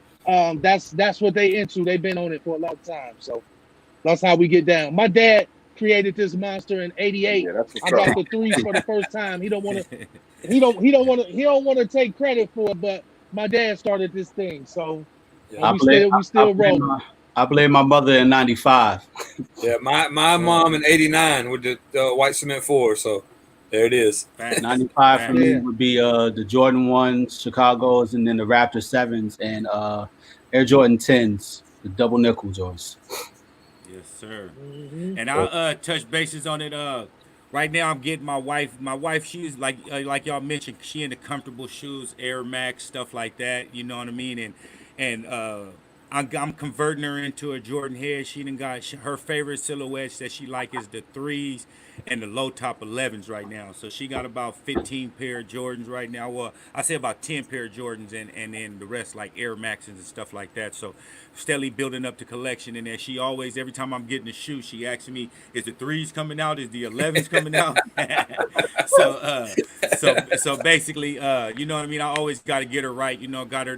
that's what they into. They've been on it for a long time. So that's how we get down. My dad created this monster in '88. Yeah, that's I what's got up. the threes for the first time. He don't want to take credit for it, but my dad started this thing. So Yeah, and I we blame still we I still blame rolling. my I blame my mother in '95. yeah. My Oh, mom in '89 with the white cement 4. So there it is. facts. 95 for Facts. me Yeah. would be the Jordan 1s, Chicago's, and then the Raptor 7s and Air Jordan 10s, the double nickel joints. Yes, sir. Hmm. And I'll touch bases on it. Right now I'm getting my wife. My wife, she's like y'all mentioned, she into comfortable shoes, Air Max, stuff like that. You know what I mean? And I'm converting her into a Jordan head. She done got her favorite silhouettes that she like is the threes and the low top 11s right now. So she got about 15 pair of Jordans right now. Well, I say about 10 pair of Jordans and then the rest like Air Maxes and stuff like that. So steadily building up the collection. And then she always, every time I'm getting a shoe, she asks me, is the threes coming out? Is the 11s coming out? So basically, you know what I mean? I always got to get her right. You know, got her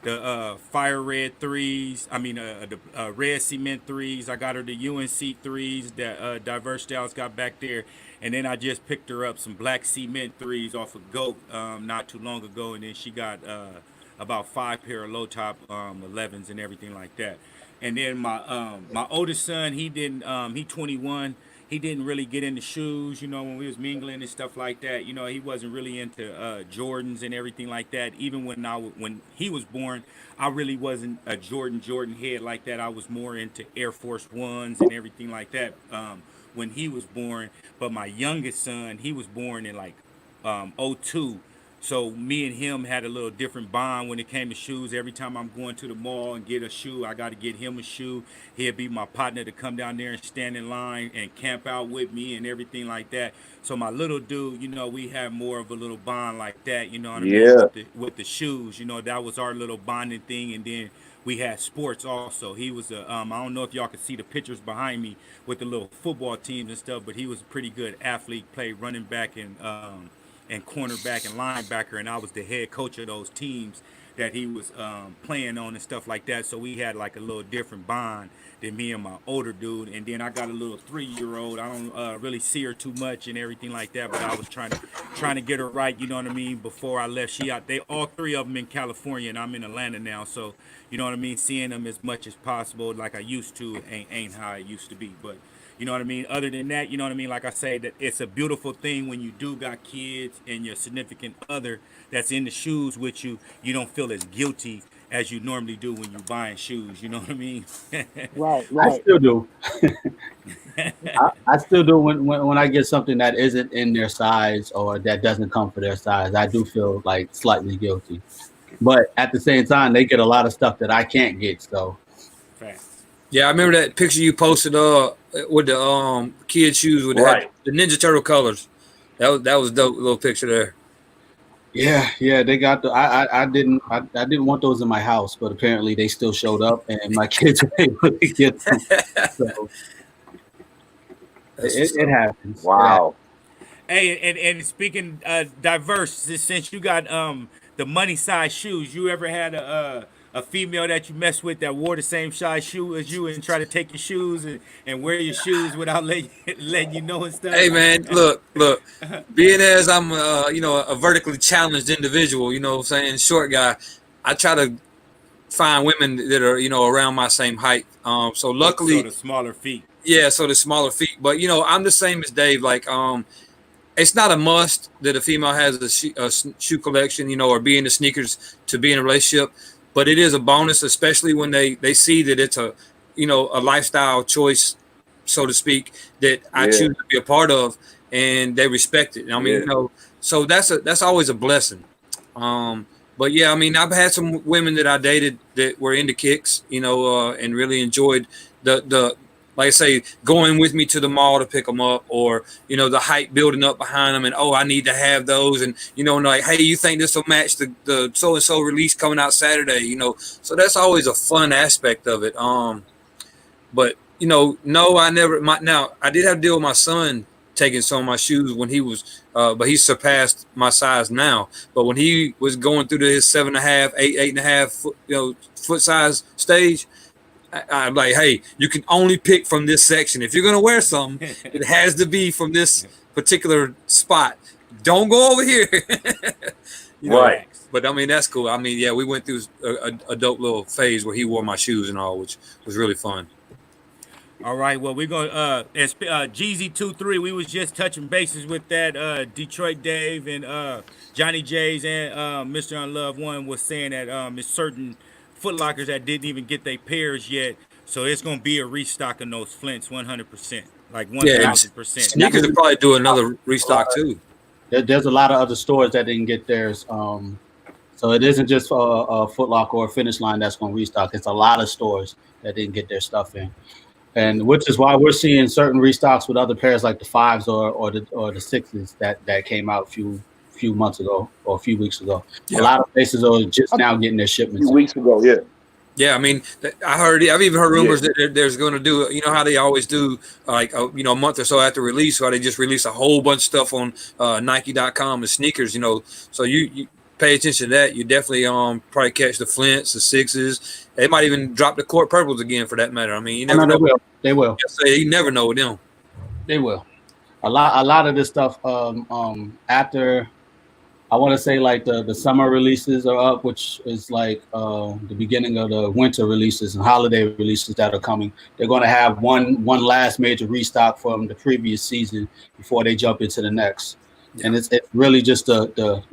the fire red threes. I mean, the red cement threes. I got her the UNC threes that Diverse Styles got back there, and then I just picked her up some black cement threes off of Goat not too long ago, and then she got about 5 pair of low top 11s and everything like that. And then my oldest son, he didn't he 21. He didn't really get into shoes, you know, when we was mingling and stuff like that. You know, he wasn't really into Jordans and everything like that. Even when he was born, I really wasn't a Jordan head like that. I was more into Air Force Ones and everything like that when he was born. But my youngest son, he was born in like '02. So me and him had a little different bond when it came to shoes. Every time I'm going to the mall and get a shoe, I got to get him a shoe. He'll be my partner to come down there and stand in line and camp out with me and everything like that. So my little dude, you know, we had more of a little bond like that. You know what I mean? Yeah. With the shoes, you know, that was our little bonding thing. And then we had sports also. He was a I don't know if y'all can see the pictures behind me with the little football teams and stuff, but he was a pretty good athlete. Played running back and cornerback and linebacker, and I was the head coach of those teams that he was playing on and stuff like that. So we had like a little different bond than me and my older dude. And then I got a little 3-year-old. I don't really see her too much and everything like that, but I was trying to get her right. You know what I mean? Before I left, she out. They all three of them in California, and I'm in Atlanta now. So you know what I mean? Seeing them as much as possible, like I used to, ain't how it used to be, but. You know what I mean? Other than that, you know what I mean? Like I say, that it's a beautiful thing when you do got kids and your significant other that's in the shoes with you. You don't feel as guilty as you normally do when you're buying shoes. You know what I mean? Right, I right. still do. I still do when I get something that isn't in their size or that doesn't come for their size. I do feel like slightly guilty, but at the same time, they get a lot of stuff that I can't get. So Facts. Yeah, I remember that picture you posted with the kid shoes with had Right. the Ninja Turtle colors. That was dope little picture there. yeah, they got the. I didn't want those in my house, but apparently they still showed up, and my kids were able to get them. So That's what's it up. happens. It happens. Wow. Hey, and speaking diverse, since you got the money size shoes, you ever had a female that you mess with that wore the same size shoe as you and try to take your shoes and wear your shoes without letting you know and stuff? Hey man, look. Being as I'm a vertically challenged individual, you know what I'm saying, short guy, I try to find women that are around my same height. So So luckily, the smaller feet. yeah, so the smaller feet. But I'm the same as Dave. Like it's not a must that a female has a shoe collection, or be into sneakers to be in a relationship, but it is a bonus, especially when they see that it's a lifestyle choice, so to speak, that I Yeah. choose to be a part of, and they respect it. I mean, Yeah. so that's always a blessing. But yeah, I mean, I've had some women that I dated that were into kicks, and really enjoyed the like I say, going with me to the mall to pick them up, or the hype building up behind them, and I need to have those, and like, hey, you think this will match the so and so release coming out Saturday, so that's always a fun aspect of it. But no, I never. Now I did have to deal with my son taking some of my shoes when he was, but he surpassed my size now. But when he was going through his 7.5, 8.5 foot, foot size stage, I'm like, hey, you can only pick from this section. If you're gonna wear something, it has to be from this particular spot. Don't go over here. you know. Right. But I mean, that's cool. I mean, yeah, we went through a dope little phase where he wore my shoes and all, which was really fun. All right, well, we're going as Jeezy 23, we was just touching bases with that Detroit Dave and Johnny J's and Mr. Unloved One was saying that it's certain Foot Lockers that didn't even get their pairs yet, so it's going to be a restock of those Flints 100%, like Yeah, 1000%. sneakers will probably do another restock too. There's a lot of other stores that didn't get theirs. So it isn't just a Foot Locker or a Finish Line that's going to restock. It's a lot of stores that didn't get their stuff in, and which is why we're seeing certain restocks with other pairs like the fives or the sixes that came out a few months ago or a few weeks ago. Yeah. A lot of places are just now getting their A shipments. few weeks ago, yeah. Yeah, I mean, I've even heard rumors that there's going to do, how they always do, like, a month or so after release, why they just release a whole bunch of stuff on Nike.com and sneakers, so you pay attention to that. You definitely probably catch the Flints, the sixes. They might even drop the court purples again, for that matter. I mean, you never know. They will. You never know with them. They will. A lot of this stuff after, I want to say, like the summer releases are up, which is like the beginning of the winter releases and holiday releases that are coming. They're going to have one last major restock from the previous season before they jump into the next. Yeah. And it's really just the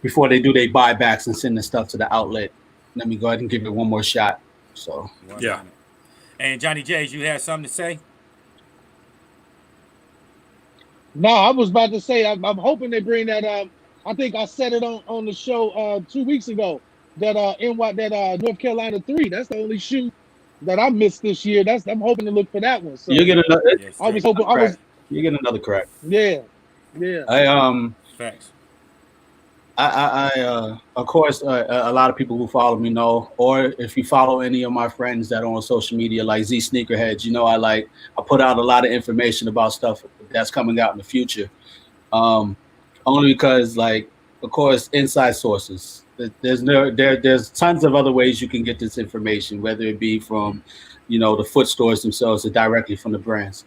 before they do their buybacks and send the stuff to the outlet. Let me go ahead and give it one more shot. So yeah. And Johnny J's, you had something to say? No, I was about to say I'm hoping they bring that. I think I said it on the show 2 weeks ago that North Carolina 3. That's the only shoe that I missed this year. I'm hoping to look for that one. So you get another. Yes, I was hoping. You get another correct. Yeah. Facts. I of course, a lot of people who follow me know, or if you follow any of my friends that are on social media, like Z Sneakerheads, I put out a lot of information about stuff that's coming out in the future. Only because, like, of course, inside sources. There's tons of other ways you can get this information, whether it be from, the foot stores themselves or directly from the brands.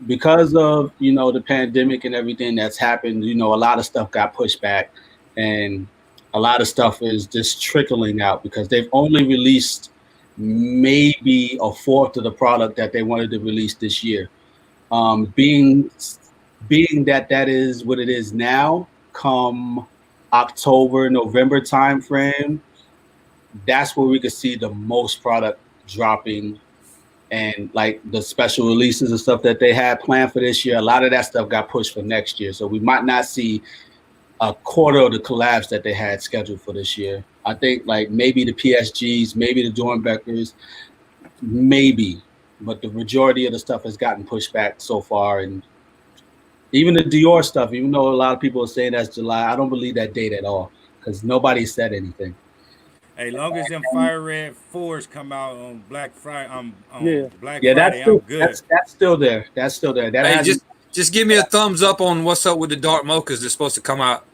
Because of the pandemic and everything that's happened, a lot of stuff got pushed back, and a lot of stuff is just trickling out because they've only released maybe a fourth of the product that they wanted to release this year. Being that is what it is now, come October, November timeframe, that's where we could see the most product dropping, and like the special releases and stuff that they had planned for this year. A lot of that stuff got pushed for next year, so we might not see a quarter of the collabs that they had scheduled for this year. I think like maybe the PSGs, maybe the Dornbeckers, maybe, but the majority of the stuff has gotten pushed back so far. And even the Dior stuff, even though a lot of people are saying that's July, I don't believe that date at all because nobody said anything. Hey, long as them fire red fours come out on Black Friday, Yeah. on Black Yeah, Friday, I'm good. that's still there. That's still there. That Hey, hasn't. just give me a thumbs up on what's up with the dark mochas that's supposed to come out.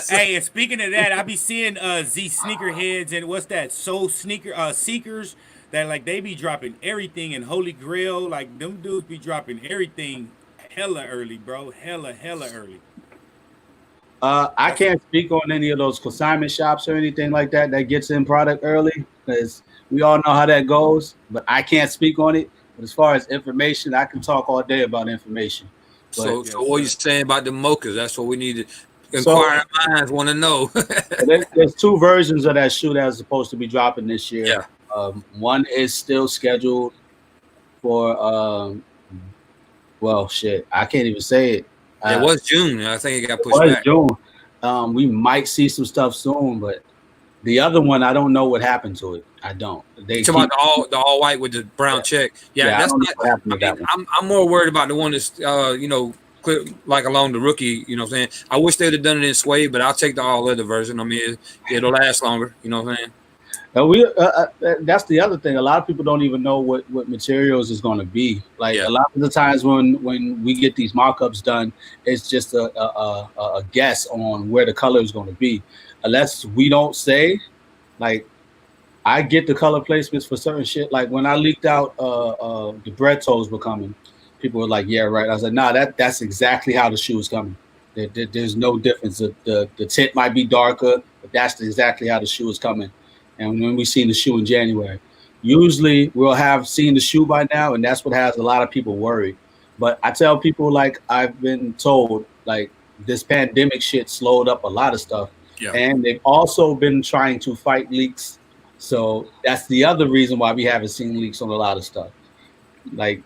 Hey, and speaking of that, I be seeing Z sneakerheads and what's that? Soul sneaker seekers that like they be dropping everything in Holy Grail. Like them dudes be dropping everything hella early, bro. Hella early. I can't speak on any of those consignment shops or anything like that gets in product early because we all know how that goes. But I can't speak on it. But as far as information, I can talk all day about information. So, Yes, so what sir. you saying about the mochas? That's what we need to So inquire minds want to know. there's two versions of that shoe that's supposed to be dropping this year. Yeah. One is still scheduled for well, shit, I can't even say it. It was June. I think it got It pushed was back. June. We might see some stuff soon, but the other one, I don't know what happened to it. I don't. They You talking about the all white with the brown check? Yeah, I that's don't know not. what happened I to that mean, one. I'm more worried about the one that's clear, like along the rookie. You know what I'm saying? I wish they'd have done it in suede, but I'll take the all leather version. I mean, it'll last longer. You know what I'm saying? That's the other thing. A lot of people don't even know what materials is going to be. Like Yeah. a lot of the times when we get these mock-ups done, it's just a guess on where the color is going to be. Unless we don't say, like, I get the color placements for certain shit. Like when I leaked out the bread toes were coming, people were like, "Yeah, right." I was like, "Nah, that's exactly how the shoe is coming. There's no difference. The tint might be darker, but that's exactly how the shoe is coming." And when we seen the shoe in January, usually we'll have seen the shoe by now, and that's what has a lot of people worried. But I tell people, like I've been told, like this pandemic shit slowed up a lot of stuff, Yeah. and they've also been trying to fight leaks. So that's the other reason why we haven't seen leaks on a lot of stuff. Like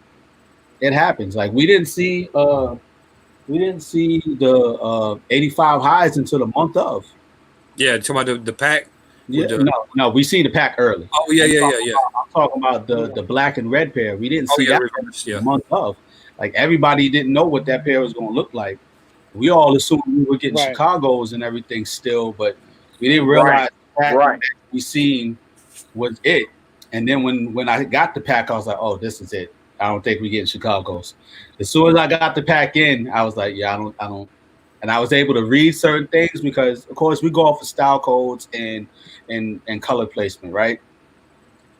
it happens. Like we didn't see the 85 highs until the month of. Yeah, talking about the pack. Yeah, The, no, we seen the pack early. oh yeah. I'm talking about the black and red pair. We didn't see that reverse, the month of. Like everybody didn't know what that pair was going to look like. We all assumed we were getting Right. Chicago's and everything still, but we didn't realize that Right. we seen was it. And then when I got the pack, I was like, oh, this is it. I don't think we're getting Chicago's. As soon as I got the pack in, I was like, yeah, I don't. And I was able to read certain things because, of course, we go off of style codes and color placement, right?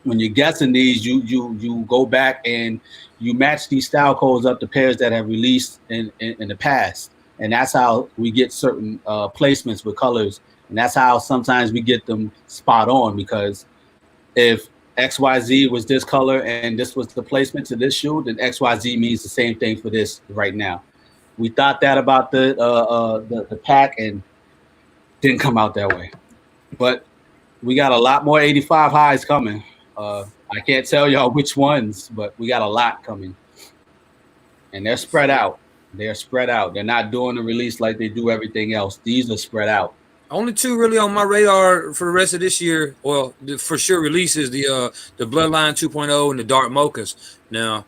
When you're guessing these, you go back and you match these style codes up to pairs that have released in the past, and that's how we get certain placements with colors, and that's how sometimes we get them spot on. Because if XYZ was this color and this was the placement to this shoe, then XYZ means the same thing for this right now. We thought that about the pack and didn't come out that way. But we got a lot more 85 highs coming. I can't tell y'all which ones, but we got a lot coming. And they're spread out. They're spread out. They're not doing the release like they do everything else. These are spread out. Only two really on my radar for the rest of this year. Well, for sure releases the Bloodline 2.0 and the Dark Mochas. Now,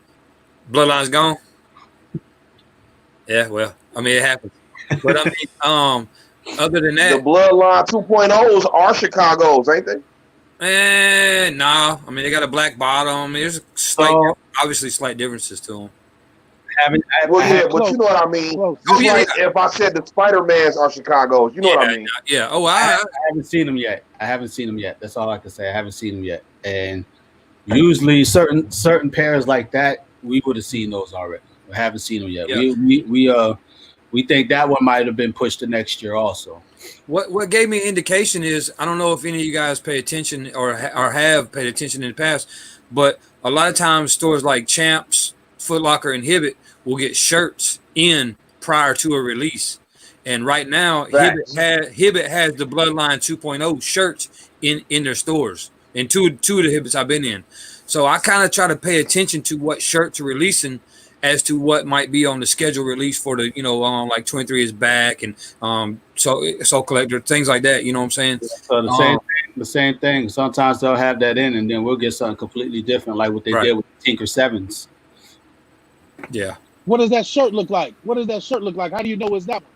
Bloodline's gone. Yeah, well, I mean it happens. But I mean, other than The that, Bloodline 2.0s are Chicago's, ain't they? nah. I mean they got a black bottom. There's obviously slight differences to them. But you know what I mean. Close. Just like if I said the Spider-Mans are Chicago's, you know what I mean. Yeah. Oh, I haven't seen them yet. That's all I can say. I haven't seen them yet. And usually certain pairs like that, we would have seen those already. We haven't seen them yet. Yeah. We think that one might have been pushed to next year also. What gave me an indication is I don't know if any of you guys pay attention or have paid attention in the past, but a lot of times stores like Champs, Foot Locker, and Hibbett will get shirts in prior to a release. And right now, Facts. Hibbett has the Bloodline 2.0 shirts in their stores. And two of the Hibbets I've been in. So I kind of try to pay attention to what shirts are releasing as to what might be on the schedule release for the, like 23 is back and Soul Collector, things like that. You know what I'm saying? So the same thing. Sometimes they'll have that in, and then we'll get something completely different, like what they Right. did with the Tinker Sevens. Yeah. What does that shirt look like? What does that shirt look like? How do you know it's that one?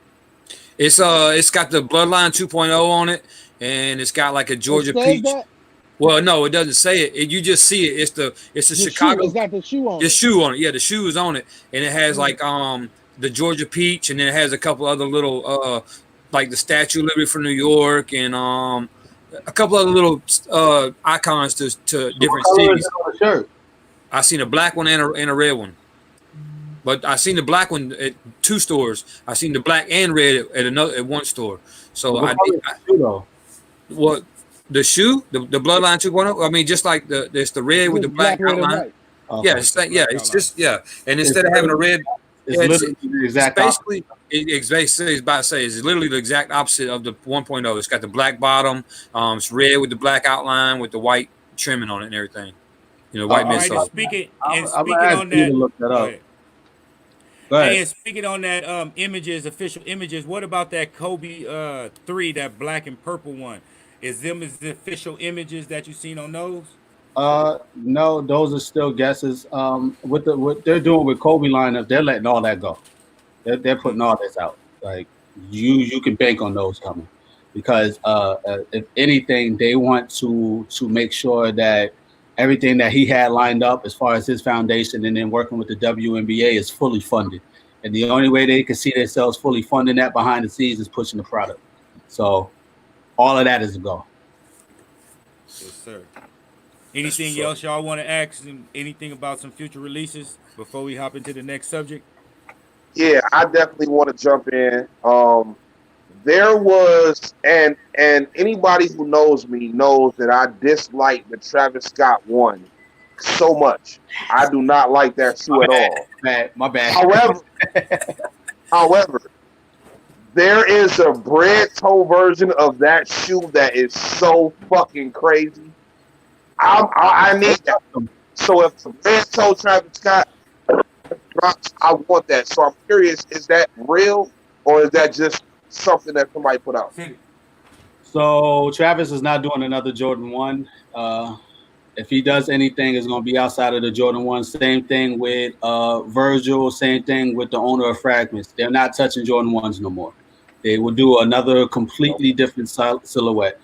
It's got the Bloodline 2.0 on it, and it's got like a Georgia It says peach. that? Well, no, it doesn't say it. You just see it. It's the Chicago. Shoe. It's got the shoe on The it. shoe on it. Yeah, the shoe is on it, and it has like the Georgia peach, and then it has a couple other little like the Statue of Liberty from New York, and a couple other little icons to different What color is cities. it on the shirt? I seen a black one and a red one, but I seen the black one at 2 stores. I seen the black and red at 1 store. So What color is the shoe, though? what the shoe, the Bloodline 2.0. I mean, just like it's the red with the Just black red and outline. white. Okay. Yeah, it's just And instead of having a red, It's yeah, literally the exact it's basically it's about to say it's literally the exact opposite of the 1.0. It's got the black bottom, it's red with the black outline with the white trimming on it and everything. White All right, midsole. and I'm speaking gonna ask on you to that, look that go up. ahead. Go ahead. Hey, and speaking on that, official images. What about that Kobe 3, that black and purple one? Is them as the official images that you seen on those? No, those are still guesses. What they're doing with Kobe lineup, they're letting all that go. They're putting all this out. Like you can bank on those coming, because if anything, they want to make sure that everything that he had lined up as far as his foundation and then working with the WNBA is fully funded. And the only way they can see themselves fully funding that behind the scenes is pushing the product. So all of that is a go. Yes, sir. Anything else y'all want to ask? Anything about some future releases before we hop into the next subject? Yeah, I definitely want to jump in. There was, and anybody who knows me knows that I dislike the Travis Scott one so much. I do not like that shoe at all. My bad. However, there is a bread toe version of that shoe that is so fucking crazy. I need that. So if the red toe Travis Scott drops, I want that. So I'm curious, is that real or is that just something that somebody put out? So Travis is not doing another Jordan 1. If he does anything, it's going to be outside of the Jordan 1. Same thing with Virgil. Same thing with the owner of Fragments. They're not touching Jordan 1s no more. They will do another completely different silhouette.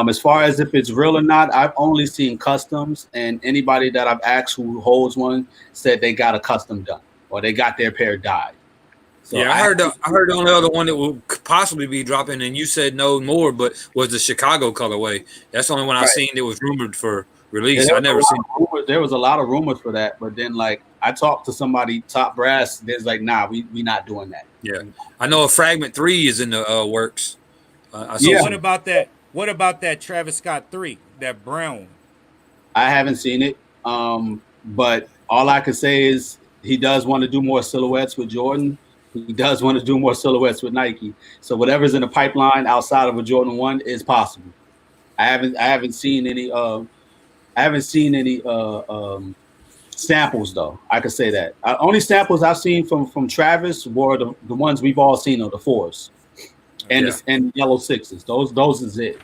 As far as if it's real or not, I've only seen customs, and anybody that I've asked who holds one said they got a custom done or they got their pair dyed. So yeah, I heard the only other one that will possibly be dropping, and you said no more, but was the Chicago colorway. That's the only one I've seen that was rumored for release. Yeah, I never seen. There was a lot of rumors for that, but then like I talked to somebody top brass. There's like, nah, we not doing that. Yeah, I know a Fragment 3 is in the works. So what about that? What about that Travis Scott 3, that brown? I haven't seen it, but all I can say is he does want to do more silhouettes with Jordan. He does want to do more silhouettes with Nike. So whatever's in the pipeline outside of a Jordan 1 is possible. I haven't seen any samples though. I could say that. Only samples I've seen from Travis were the ones we've all seen are the 4s and the yellow 6s. Those is it.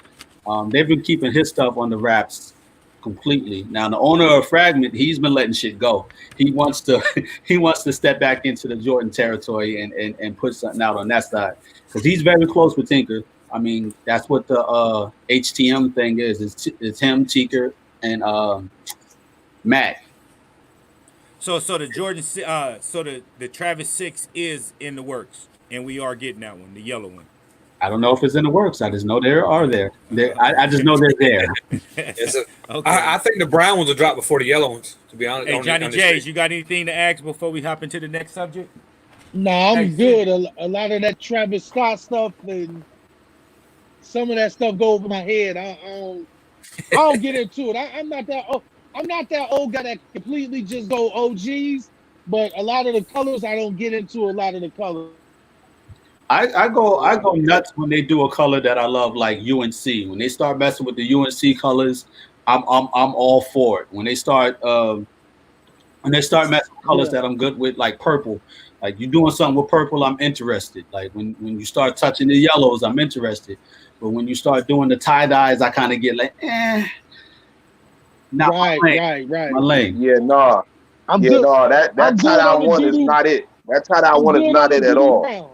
They've been keeping his stuff on the wraps completely. Now the owner of Fragment, he's been letting shit go. He wants to step back into the Jordan territory and put something out on that side because he's very close with Tinker. I mean, that's what the HTM thing is. It's him, Tinker, and Matt. So the Jordan, so the Travis 6 is in the works, and we are getting that one, the yellow one. I don't know if it's in the works. I just know there. I just know they're there. Okay. I think the brown ones will drop before the yellow ones, to be honest. Hey, Johnny J's, you got anything to ask before we hop into the next subject? No, I'm good. A lot of that Travis Scott stuff and some of that stuff go over my head. I don't get into it. I'm not that old guy that completely just go OGs, but a lot of the colors I don't get into a lot of the colors. I go nuts when they do a color that I love, like UNC. When they start messing with the UNC colors, I'm all for it. When they start messing with colors Yeah. that I'm good with, like purple, like you doing something with purple, I'm interested. Like when you start touching the yellows, I'm interested. But when you start doing the tie dyes, I kind of get like, not Right, my lane, right, right. my lane. Yeah, nah. I'm Yeah, good. no, that I'm tie good dye on the one is duty. not it. That tie dye I'm one is good on not the it at duty all. brown.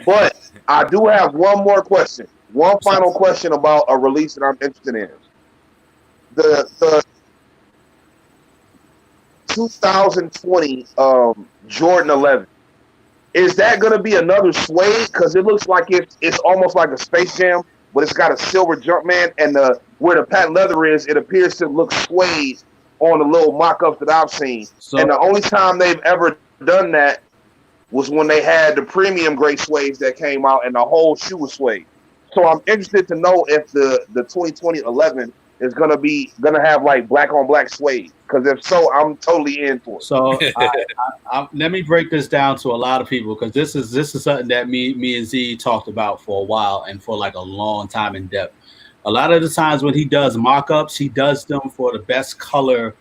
But I do have one more question. One So, final question about a release that I'm interested in. The 2020 Jordan 11. Is that going to be another suede? Because it looks like it's almost like a Space Jam, but it's got a silver Jumpman, and where the patent leather is, it appears to look suede on the little mock-ups that I've seen. so And the only time they've ever done that was when they had the premium grade suede that came out, and the whole shoe was suede. So I'm interested to know if the 2020 11 is gonna have like black on black suede. Because if so, I'm totally in for it. So let me break this down to a lot of people because this is something that me and Z talked about for a while and for like a long time in depth. A lot of the times when he does mock-ups, he does them for the best color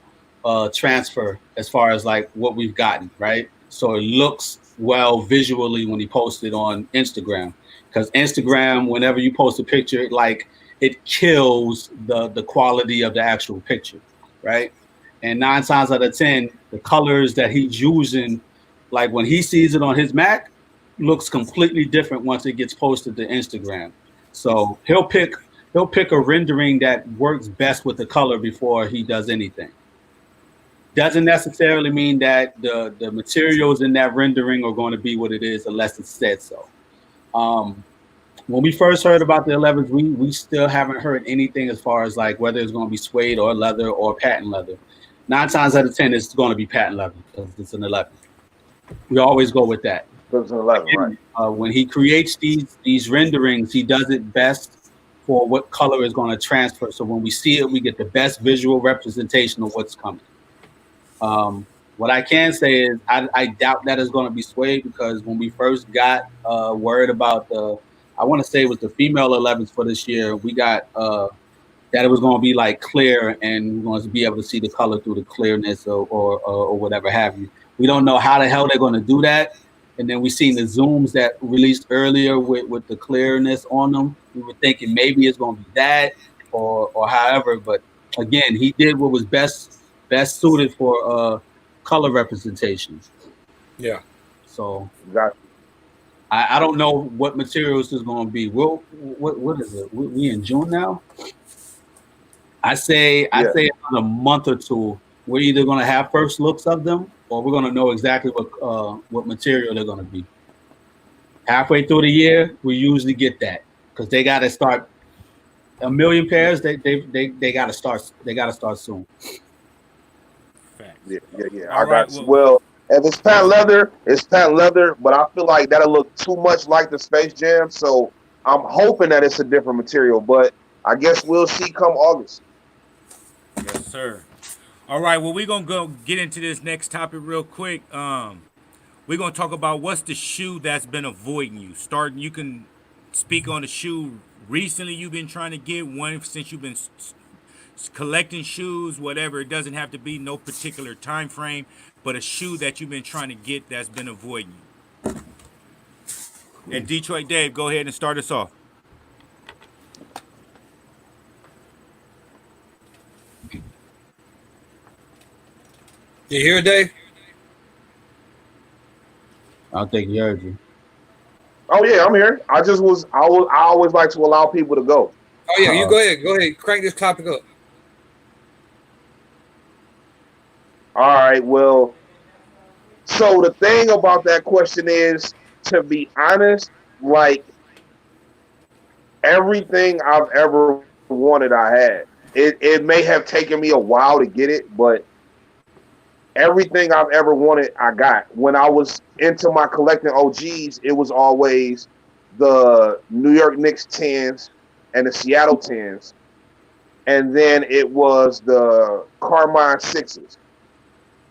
transfer as far as like what we've gotten, right? So it looks well visually when he posts it on Instagram. Because Instagram, whenever you post a picture, it kills the quality of the actual picture, right? And 9 times out of 10, the colors that he's using, like when he sees it on his Mac, looks completely different once it gets posted to Instagram. So he'll pick a rendering that works best with the color before he does anything. Doesn't necessarily mean that the materials in that rendering are going to be what it is unless it's said so. Um, when we first heard about the 11s, we still haven't heard anything as far as like whether it's going to be suede or leather or patent leather. 9 times out of 10, it's going to be patent leather because it's an 11. We always go with that. 2011, right? When he creates these renderings, he does it best for what color is going to transfer. So when we see it, we get the best visual representation of what's coming. What I can say is I doubt that is going to be suede because when we first got word about I want to say it was the female 11s for this year, we got that it was going to be like clear and we're going to be able to see the color through the clearness or whatever have you. We don't know how the hell they're going to do that. And then we seen the zooms that released earlier with the clearness on them. We were thinking maybe it's going to be that or however. But again, he did what was best suited for color representation. Yeah. So Got I don't know what materials is going to be. What is it? We in June now. I say in a month or two, we're either going to have first looks of them, or we're going to know exactly what material they're going to be. Halfway through the year, we usually get that because they got to start a million pairs. They got to start. They got to start soon. Facts. Yeah. All I right. got you. Well, if it's patent leather, it's patent leather, but I feel like that'll look too much like the Space Jam. So I'm hoping that it's a different material, but I guess we'll see come August. Yes, sir. All right. Well, we're gonna go get into this next topic real quick. We're gonna talk about what's the shoe that's been avoiding you. Starting, you can speak on the shoe recently you've been trying to get one since you've been collecting shoes, whatever. It doesn't have to be no particular time frame, but a shoe that you've been trying to get that's been avoiding you. And Detroit Dave, go ahead and start us off. You hear it, Dave? I think you heard you. Oh yeah, I'm here. I always like to allow people to go. Oh yeah, you go ahead. Go ahead. Crank this topic up. All right. Well, so the thing about that question is, to be honest, like everything I've ever wanted, I had. It may have taken me a while to get it, but everything I've ever wanted, I got. When I was into my collecting OGs, it was always the New York Knicks 10s and the Seattle 10s. And then it was the Carmine 6s.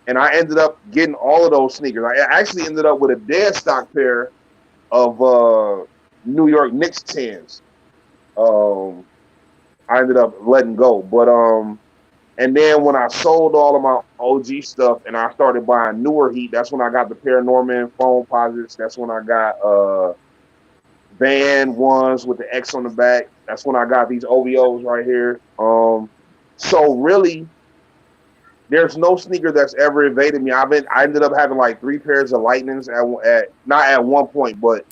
and I ended up getting all of those sneakers. I actually ended up with a dead stock pair of New York Knicks 10s. I ended up letting go, but and then when I sold all of my OG stuff and I started buying newer heat, that's when I got the Paranorman foam posits. That's when I got band ones with the X on the back. That's when I got these OVOs right here. So really, there's no sneaker that's ever evaded me. I ended up having like 3 pairs of Lightnings at not at one point, but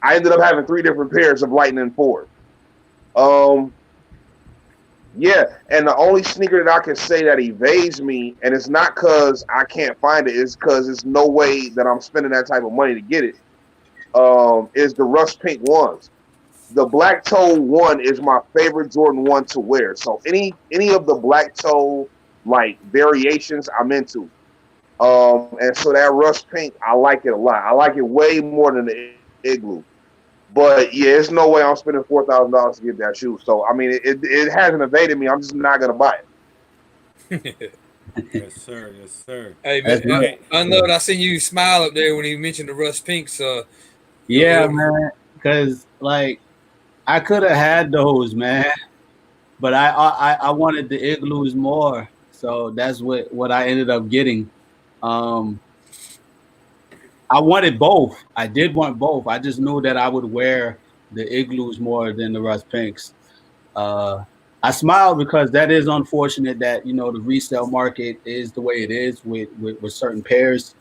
I ended up having 3 different pairs of Lightning 4. Yeah, and the only sneaker that I can say that evades me, and it's not because I can't find it, it's because there's no way that I'm spending that type of money to get it, is the Rust Pink ones. The black toe one is my favorite Jordan 1 to wear. So any of the black toe like variations I'm into. And so that Rust Pink, I like it a lot. I like it way more than the Igloo. But yeah, there's no way I'm spending $4,000 to get that shoe. So I mean, it hasn't evaded me. I'm just not gonna buy it. Yes, sir. Yes, sir. Hey, That's man, right. Unload, I seen you smile up there when you mentioned the Rust Pinks. Yeah, man. Because like I could have had those, man, but I wanted the Igloos more, so that's what I ended up getting. Um, I wanted both. I did want both. I just knew that I would wear the Igloos more than the Rust Pinks. I smiled because that is unfortunate that the resale market is the way it is with certain pairs,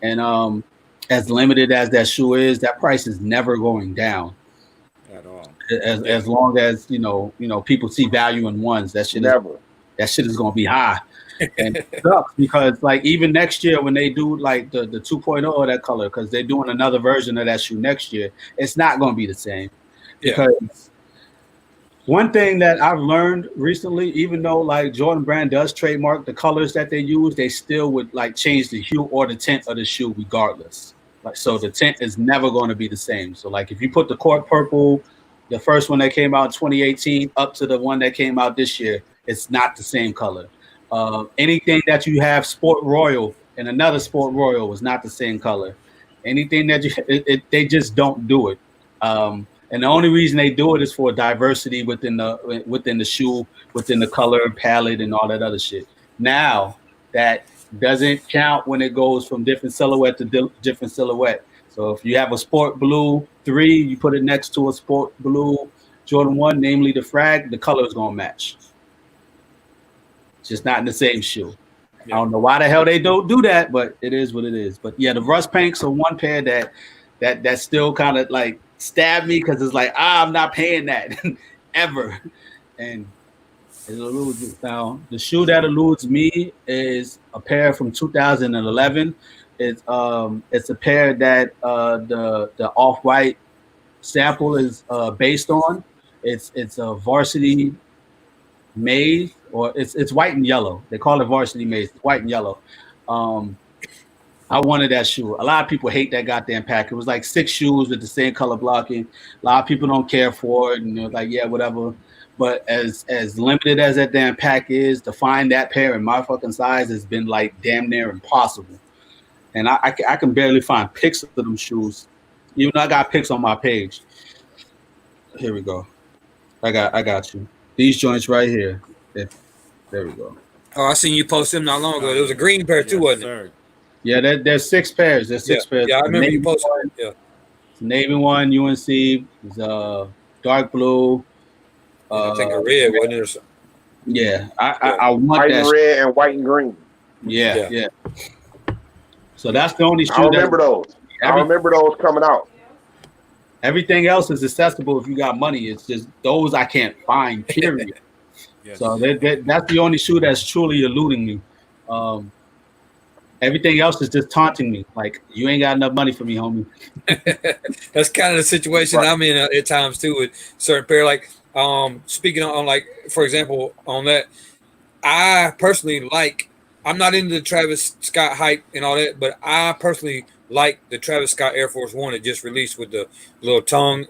and as limited as that shoe is, that price is never going down. At all. As long as people see value in ones, that shit is going to be high. And it sucks because like even next year when they do like the 2.0 of that color, because they're doing another version of that shoe next year, it's not going to be the same. Because one thing that I've learned recently, even though like Jordan Brand does trademark the colors that they use, they still would like change the hue or the tint of the shoe regardless. Like so the tint is never going to be the same. So like if you put the court purple, the first one that came out in 2018 up to the one that came out this year, it's not the same color. Anything that you have Sport Royal and another Sport Royal is not the same color. Anything that they just don't do it. And the only reason they do it is for diversity within the shoe, within the color palette and all that other shit. Now that doesn't count when it goes from different silhouette to different silhouette. So if you have a Sport Blue 3, you put it next to a Sport Blue Jordan 1, namely the frag, the color is going to match. It's just not in the same shoe. Yeah. I don't know why the hell they don't do that, but it is what it is. But yeah, the Rust Pinks are one pair that still kind of like stabbed me because it's like, I'm not paying that ever. And it eludes me. Now, the shoe that eludes me is a pair from 2011. It's a pair that the Off-White sample is based on. It's a Varsity Maize, or it's white and yellow. They call it Varsity Maize. It's white and yellow. I wanted that shoe. A lot of people hate that goddamn pack. It was like 6 shoes with the same color blocking. A lot of people don't care for it, and they're like, yeah, whatever. But as limited as that damn pack is, to find that pair in my fucking size has been like damn near impossible. And I can barely find pics of them shoes, even though I got pics on my page. Here we go. I got you. These joints right here. There we go. Oh, I seen you post them not long ago. There was a green pair too, wasn't it? Yeah, there's 6 pairs. There's 6 pairs. Yeah, I remember you posted one. Yeah. It's Navy one, UNC. It's dark blue. I think a red, wasn't it? Or something? Yeah, I want white that. And red and white and green. Yeah. So that's the only shoe. I remember those. I remember those coming out. Everything else is accessible if you got money. It's just those I can't find, period. Yes. So that's the only shoe that's truly eluding me. Everything else is just taunting me. Like, you ain't got enough money for me, homie. That's kind of the situation I'm in at times too with certain pair. Like, speaking on like, for example, on that, I personally like. I'm not into the Travis Scott hype and all that, but I personally like the Travis Scott Air Force One that just released with the little tongue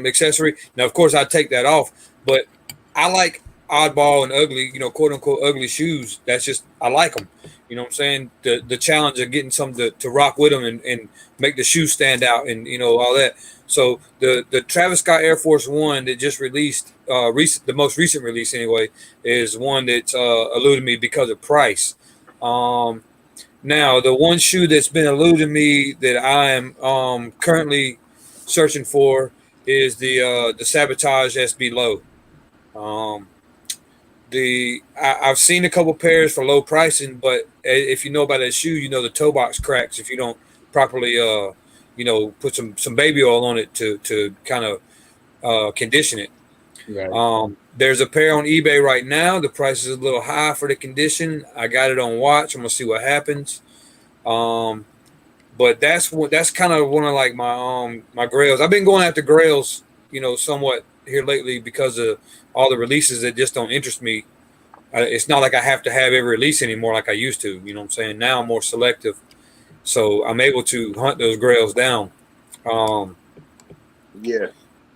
accessory. Now, of course, I take that off, but I like oddball and ugly, quote unquote ugly shoes. That's just, I like them. You know what I'm saying? The challenge of getting something to rock with them and make the shoe stand out and all that. So the Travis Scott Air Force One that just released, the most recent release anyway, is one that's eluded me because of price. Now the one shoe that's been eluding me that I am currently searching for is the Sabotage SB Low. Um, I've seen a couple pairs for low pricing, but if you know about that shoe, the toe box cracks if you don't properly put some baby oil on it to kind of condition it. Right. There's a pair on eBay right now. The price is a little high for the condition. I got it on watch. I'm gonna see what happens. But that's kind of one of like my grails. I've been going after grails, somewhat here lately because of all the releases that just don't interest me. It's not like I have to have every release anymore like I used to. You know what I'm saying? Now I'm more selective, so I'm able to hunt those grails down. Um, Yeah.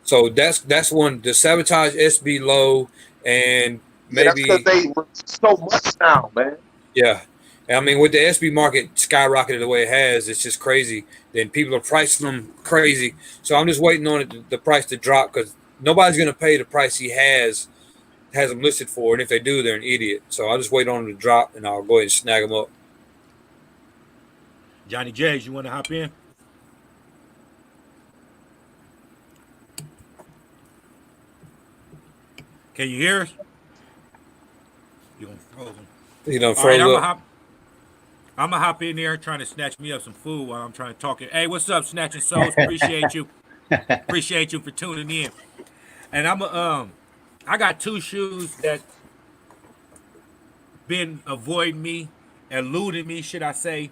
so that's one. The Sabotage SB Low, and Yeah, that's because maybe they so much now, man. yeah. I mean, with the SB market skyrocketed the way it has, it's just crazy. Then people are pricing them crazy. So I'm just waiting on the price to drop because nobody's going to pay the price he has them listed for. And if they do, they're an idiot. So I'll just wait on them to drop and I'll go ahead and snag them up. Johnny J's, you want to hop in? Can you hear us? You on frozen? All All right, froze up. I'm gonna hop in there trying to snatch me up some food while I'm trying to talk. Hey, what's up, Snatching Souls? Appreciate you. Appreciate you for tuning in. And I got two shoes that been avoiding me, eluding me, should I say?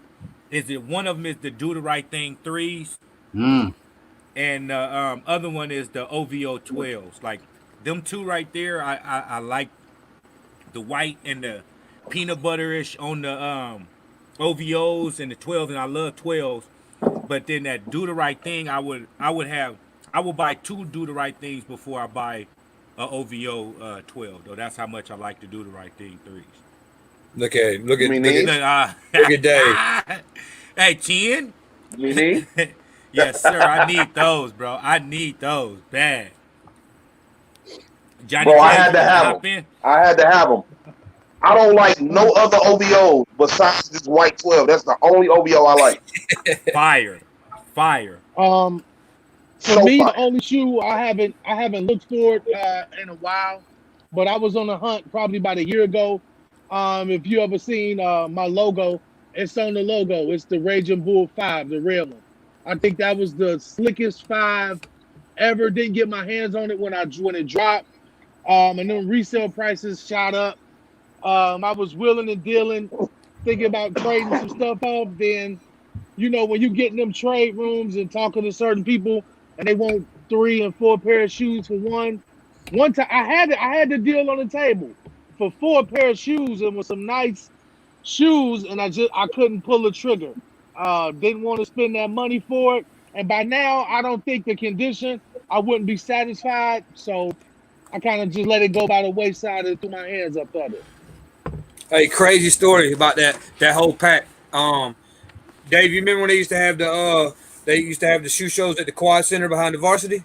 Is it one of them is the Do the Right Thing 3s, and other one is the OVO 12s. Like them two right there, I like the white and the peanut butterish on the OVOs and the 12s, and I love 12s. But then that Do the Right Thing, I would buy two Do the Right Things before I buy a OVO 12. Though that's how much I like to Do the Right Thing 3s. Look at You mean these? look at Dave. Hey, 10? You mean these? Yes, sir. I need those, bro. I need those bad. Johnny Bro, I J, had you to want have hop them. in? I had to have them. I don't like no other OVO besides this white 12. That's the only OVO I like. Fire. For So me, the fire. only shoe I haven't looked for it in a while, but I was on a hunt probably about a year ago. If you ever seen my logo, it's on the logo. It's the Raging Bull 5, the red one. I think that was the slickest 5 ever. Didn't get my hands on it when it dropped. And then resale prices shot up. I was willing and dealing, thinking about trading some stuff off. Then, when you get in them trade rooms and talking to certain people, and they want 3 and 4 pair of shoes for one. One time, I had the deal on the table for 4 pair of shoes and with some nice shoes, and I couldn't pull the trigger. Didn't want to spend that money for it, and by now, I don't think the condition I wouldn't be satisfied. So I kind of just let it go by the wayside and threw my hands up at it. Hey, crazy story about that whole pack. Dave, you remember when they used to have the shoe shows at the Quad Center behind the Varsity?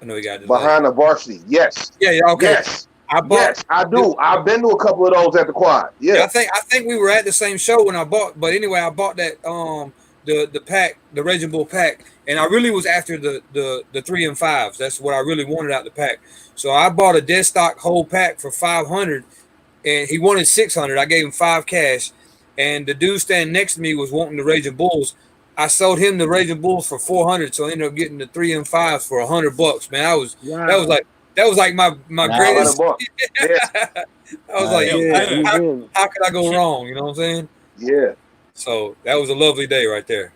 I know he got delay. Behind the Varsity, yes. Yeah, okay. Yes. Yes, I do. I've been to a couple of those at the Quad. Yeah. I think we were at the same show when I bought. But anyway, I bought that the pack, the Raging Bull pack, and I really was after the 3 and 5s. That's what I really wanted out the pack. So I bought a dead stock whole pack for $500, and he wanted $600. I gave him $5 cash, and the dude standing next to me was wanting the Raging Bulls. I sold him the Raging Bulls for $400, so I ended up getting the 3 and 5s for $100. Man, that was like my greatest. Yeah. I was like, how could I go wrong? You know what I'm saying? Yeah. So that was a lovely day right there.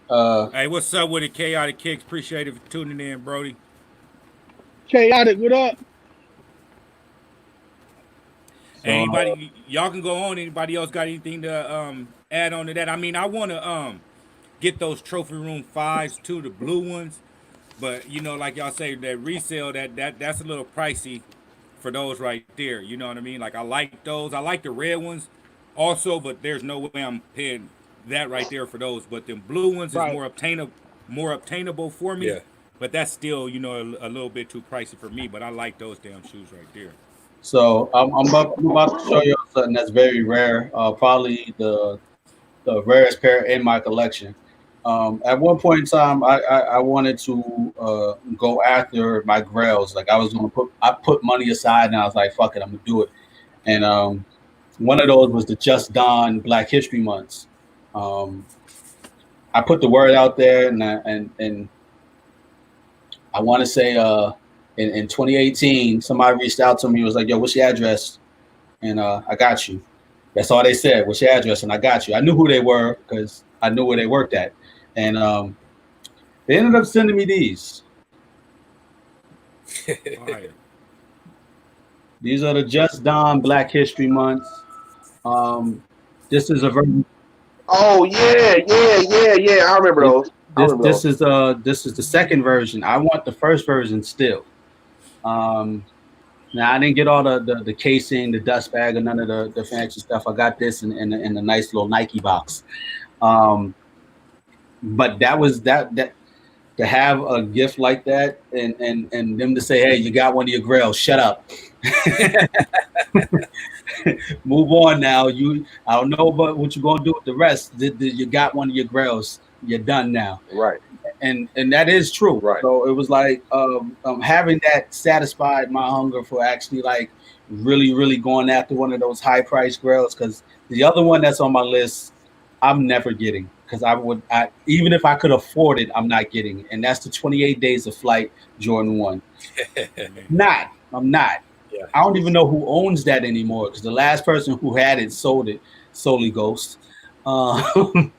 Hey, what's up with it? Chaotic Kicks. Appreciate it for tuning in, Brody. Chaotic, what up? Anybody, y'all can go on. Anybody else got anything to add on to that? I mean, I want to get those trophy room 5s too, the blue ones. But like y'all say, that resale that's a little pricey for those right there. You know what I mean? Like I like those. I like the red ones also, but there's no way I'm paying that right there for those. But the blue ones is Right. more obtainable for me. Yeah. But that's still, a little bit too pricey for me. But I like those damn shoes right there. So I'm about to show you something that's very rare. Probably the rarest pair in my collection. At one point in time, I wanted to go after my grails. Like I put money aside, and I was like, "Fuck it, I'm gonna do it." And one of those was the Just Don Black History Months. Um, I put the word out there, and I want to say in 2018, somebody reached out to me. Was like, "Yo, what's your address?" And I got you. That's all they said. What's your address? And I got you. I knew who they were because I knew where they worked at. And they ended up sending me these. Fire. These are the Just Don Black History Months. This is a version. Oh yeah. I remember those. This is the second version. I want the first version still. Now I didn't get all the casing, the dust bag, or none of the fancy stuff. I got this in a nice little Nike box. But that was that to have a gift like that and them to say, hey, you got one of your grails, shut up. Move on now. I don't know about what you're gonna do with the rest. You got one of your grails, you're done now. Right. And that is true. Right. So it was like having that satisfied my hunger for actually like really going after one of those high price grails, because the other one that's on my list I'm never getting, because even if I could afford it, I'm not getting. And that's the 28 Days of Flight Jordan 1. I'm not. Yeah. I don't even know who owns that anymore, because the last person who had it sold it, solely Ghost. And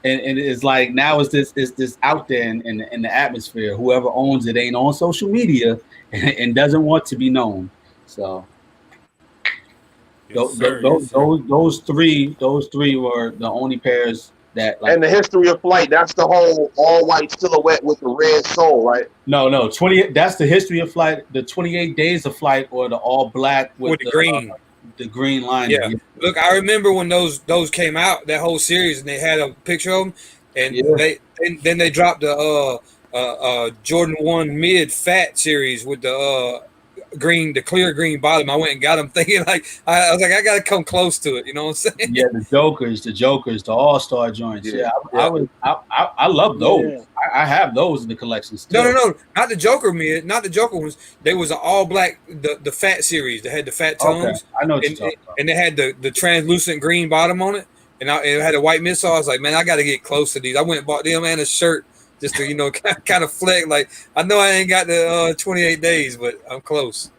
it's like now it's this out there in the atmosphere. Whoever owns it ain't on social media and doesn't want to be known. So Yes, sir. Yes, sir. those three were the only pairs that like. And the history of flight, that's the whole all white silhouette with the red sole, right? No, 20. That's the history of flight. The 28 Days of Flight, or the all black with the green. The green line. Yeah. Look, I remember when those came out, that whole series, and they had a picture of them, and then they dropped the Jordan 1 mid fat series with the clear green bottom. I went and got them thinking like I was like, I gotta come close to it, you know what I'm saying? Yeah, the Jokers, the All-Star joints. Yeah, I love those. Yeah. I have those in the collection still. No, not the Joker mid, not the Joker ones. They was an all black, the fat series. They had the fat tones. Okay. I know what you're talking about. And they had the translucent green bottom on it, and it had a white midsole. I was like, man, I got to get close to these. I went and bought them and a shirt just to kind of flex. Like, I know I ain't got the 28 days, but I'm close.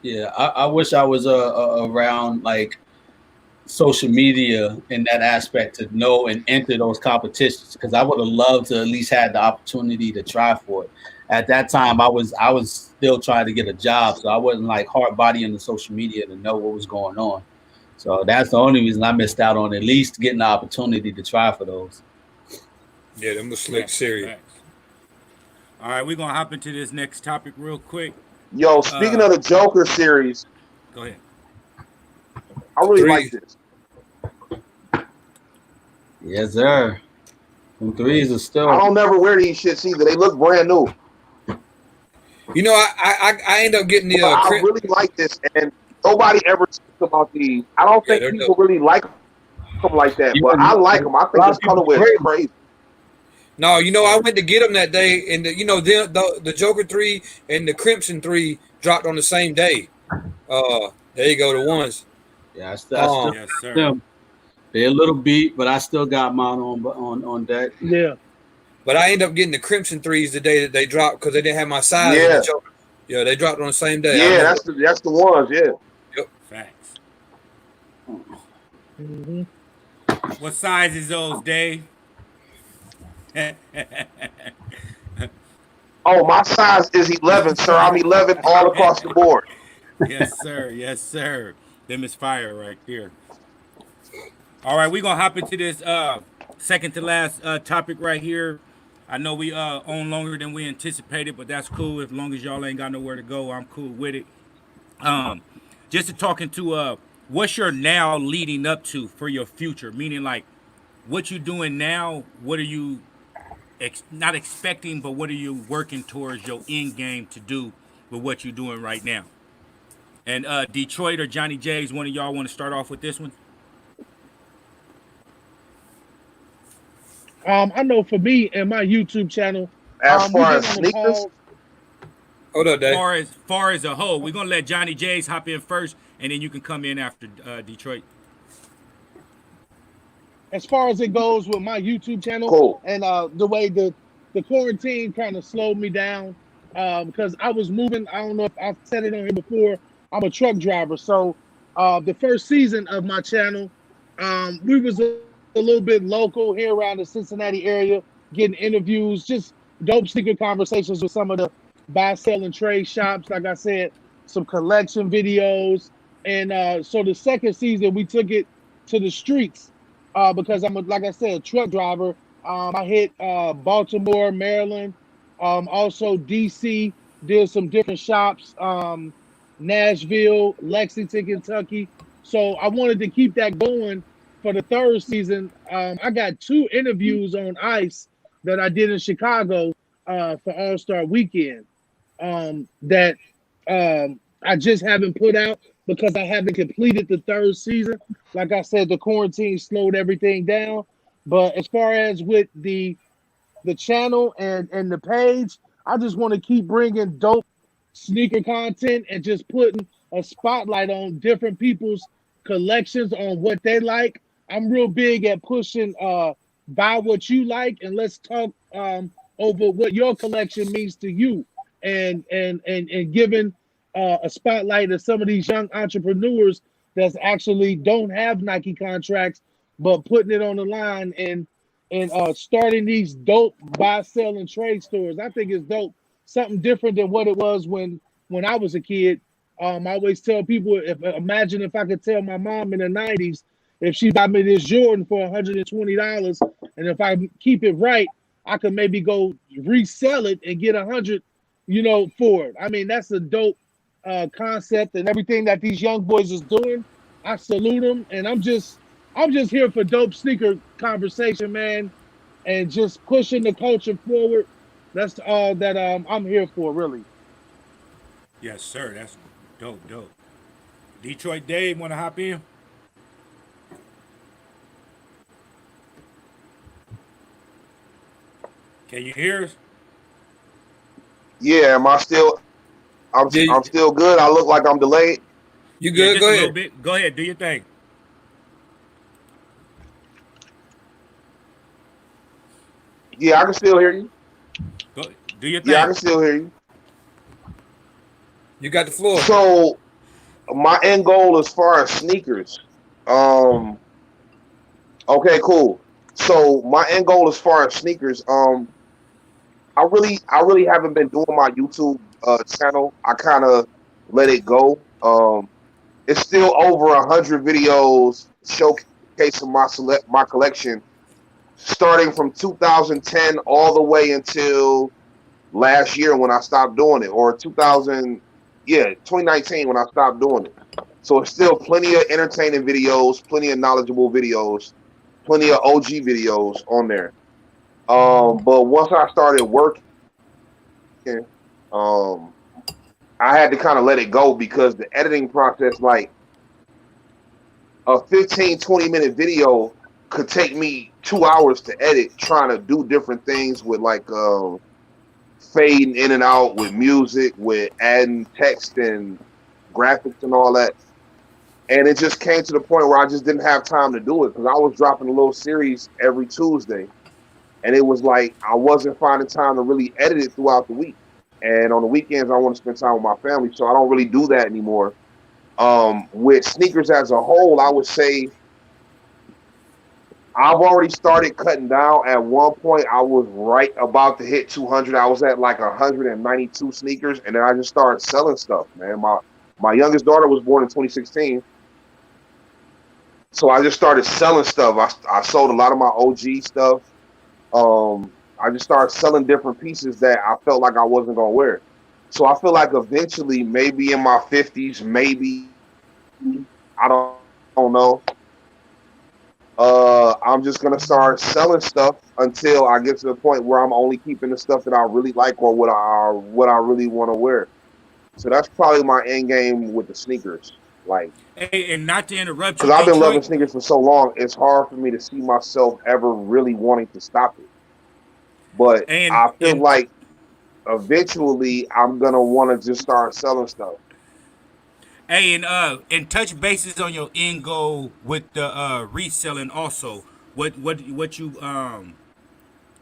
Yeah, I wish I was around like social media in that aspect to know and enter those competitions, because I would have loved to at least had the opportunity to try for it. At that time, I was still trying to get a job, so I wasn't like hard bodying the social media to know what was going on. So that's the only reason I missed out on at least getting the opportunity to try for those. Yeah, them was slick series. Facts. All right, we're gonna hop into this next topic real quick. Yo, speaking of the Joker series, Go ahead. I really like this. Yes, sir. Them threes are still. I don't never wear these shits either. They look brand new. You know, I end up getting the. I really like this, and nobody ever talks about these. I don't think people really like them like that, but I like them. I think this colorway is crazy. No, I went to get them that day, and the Joker 3 and the Crimson 3 dropped on the same day. There you go, the ones. Yeah, I still Yes, sir. them. They're a little beat, but I still got mine on deck. Yeah. But I ended up getting the Crimson 3s the day that they dropped, because they didn't have my size. Yeah. The Joker. Yeah, they dropped on the same day. Yeah, that's the ones. Yeah. Yep. Facts. Mm-hmm. What size is those, Dave? Oh, my size is 11, sir. I'm 11 all across the board. Yes, sir. Yes, sir. Them is fire right there. All right, we're gonna hop into this second to last topic right here. I know we on longer than we anticipated, but that's cool. As long as y'all ain't got nowhere to go, I'm cool with it. Just to talking to what's your now leading up to for your future? Meaning like what you doing now, what are you not expecting, but what are you working towards your end game to do with what you're doing right now? And Detroit or Johnny J's, one of y'all want to start off with this one? I know for me and my YouTube channel, As we've far been as on a sneakers, pause. Hold up, Dave. Far as a whole, we're gonna let Johnny J's hop in first, and then you can come in after Detroit. As far as it goes with my YouTube channel cool. and the way the quarantine kind of slowed me down because I was moving. I don't know if I've said it on here before. I'm a truck driver, so the first season of my channel, we was a little bit local here around the Cincinnati area, getting interviews, just dope sneaker conversations with some of the buy, sell, and trade shops. Like I said, some collection videos, and so the second season we took it to the streets because I'm like I said, a truck driver. I hit Baltimore, Maryland, also DC. Did some different shops, Nashville, Lexington, Kentucky. So I wanted to keep that going for the third season. I got 2 interviews on ice that I did in Chicago for All Star Weekend that I just haven't put out because I haven't completed the third season. Like I said, the quarantine slowed everything down. But as far as with the channel and the page, I just want to keep bringing dope sneaker content and just putting a spotlight on different people's collections on what they like. I'm real big at pushing buy what you like and let's talk over what your collection means to you and giving a spotlight to some of these young entrepreneurs that's actually don't have Nike contracts but putting it on the line and starting these dope buy, sell, and trade stores. I think it's dope. Something different than what it was when I was a kid. I always tell people, imagine if I could tell my mom in the '90s if she bought me this Jordan for $120, and if I keep it right, I could maybe go resell it and get 100, for it. I mean, that's a dope concept, and everything that these young boys is doing. I salute them, and I'm just here for dope sneaker conversation, man, and just pushing the culture forward. That's all that I'm here for, really. Yes, sir. That's dope. Detroit Dave, want to hop in? Can you hear us? Yeah, am I still? Yeah, I'm still good. I look like I'm delayed. you Yeah, good? just Go a little ahead. bit. Go ahead, do your thing. Yeah, I can still hear you. Go, do your Yeah, I thing. can still hear you. You got the floor. So my end goal as far as sneakers. Um, okay, cool. So my end goal as far as sneakers. I really haven't been doing my YouTube channel. I kind of let it go. It's still over 100 videos showcasing my collection, starting from 2010 all the way until last year when I stopped doing it, or 2019 when I stopped doing it. So it's still plenty of entertaining videos, plenty of knowledgeable videos, plenty of OG videos on there. But once I started working, um, I had to kind of let it go because the editing process, like a 15, 20-minute video could take me 2 hours to edit, trying to do different things with like fading in and out with music, with adding text and graphics and all that. And it just came to the point where I just didn't have time to do it because I was dropping a little series every Tuesday. And it was like I wasn't finding time to really edit it throughout the week. And on the weekends, I want to spend time with my family. So I don't really do that anymore. With sneakers as a whole, I would say I've already started cutting down. At one point, I was right about to hit 200. I was at like 192 sneakers, and then I just started selling stuff, man. My youngest daughter was born in 2016, so I just started selling stuff. I sold a lot of my OG stuff. I just started selling different pieces that I felt like I wasn't gonna wear. So I feel like eventually, maybe in my 50s, maybe I don't know. I'm just gonna start selling stuff until I get to the point where I'm only keeping the stuff that I really like or what I really want to wear. So that's probably my end game with the sneakers. Like, Hey, and not to interrupt you, because I've been loving Detroit, sneakers for so long, it's hard for me to see myself ever really wanting to stop it. But and I feel and like eventually I'm gonna want to just start selling stuff. hey, and touch bases on your end goal with the reselling also. What you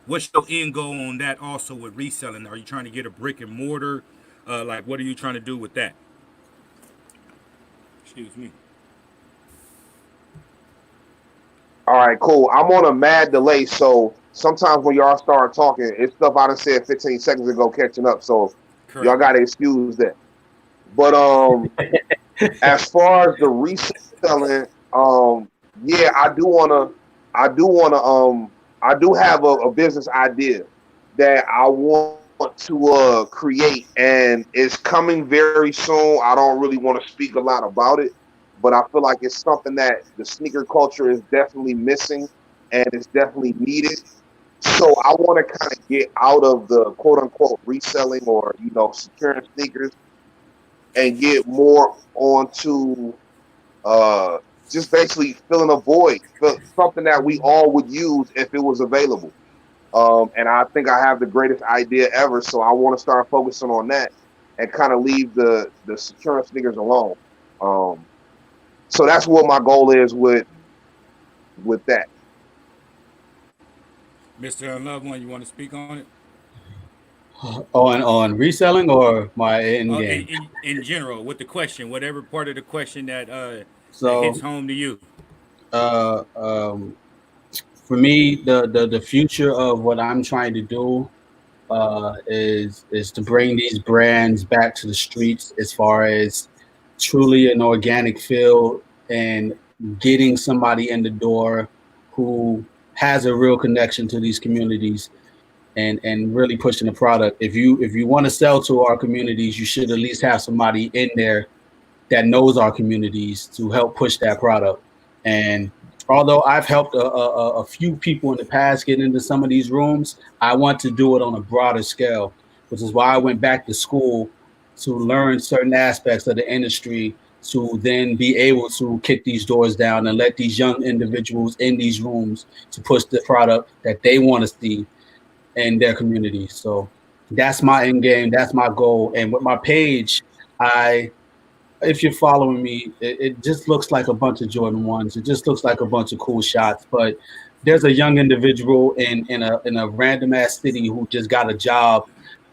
what's your end goal on that also with reselling? Are you trying to get a brick and mortar? Like what are you trying to do with that? Excuse me. All right, cool. I'm on a mad delay, so sometimes when y'all start talking, it's stuff I done said 15 seconds ago catching up. So y'all Correct. gotta excuse that. But as far as the reselling, yeah, I do have a business idea that I want to create, and it's coming very soon. I don't really want to speak a lot about it, but I feel like it's something that the sneaker culture is definitely missing, and it's definitely needed. So I want to kind of get out of the quote unquote reselling or securing sneakers and get more onto uh, just basically filling a void, something that we all would use if it was available. And I think I have the greatest idea ever, so I want to start focusing on that and kind of leave the secure sneakers alone. Um, so that's what my goal is with that. Mr. Unloved One, you want to speak on it? On reselling or my end Uh, game. in, in general, with the question, whatever part of the question that hits So home to you. uh, um, for me, the future of what I'm trying to do is to bring these brands back to the streets as far as truly an organic feel and getting somebody in the door who has a real connection to these communities and really pushing the product. If you want to sell to our communities, you should at least have somebody in there that knows our communities to help push that product. And although I've helped a few people in the past get into some of these rooms, I want to do it on a broader scale, which is why I went back to school to learn certain aspects of the industry to then be able to kick these doors down and let these young individuals in these rooms to push the product that they want to see in their community. So that's my end game. That's my goal. And with my page, I if you're following me, it just looks like a bunch of Jordan ones. It just looks like a bunch of cool shots. But there's a young individual in a random ass city who just got a job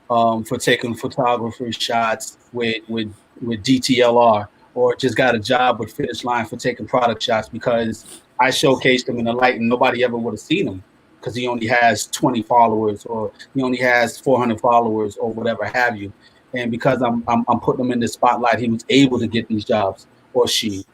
for taking photography shots with DTLR, or just got a job with Finish Line for taking product shots because I showcased him in the light and nobody ever would have seen him because he only has 20 followers or he only has 400 followers or whatever have you. And because I'm putting him in the spotlight, he was able to get these jobs, or she.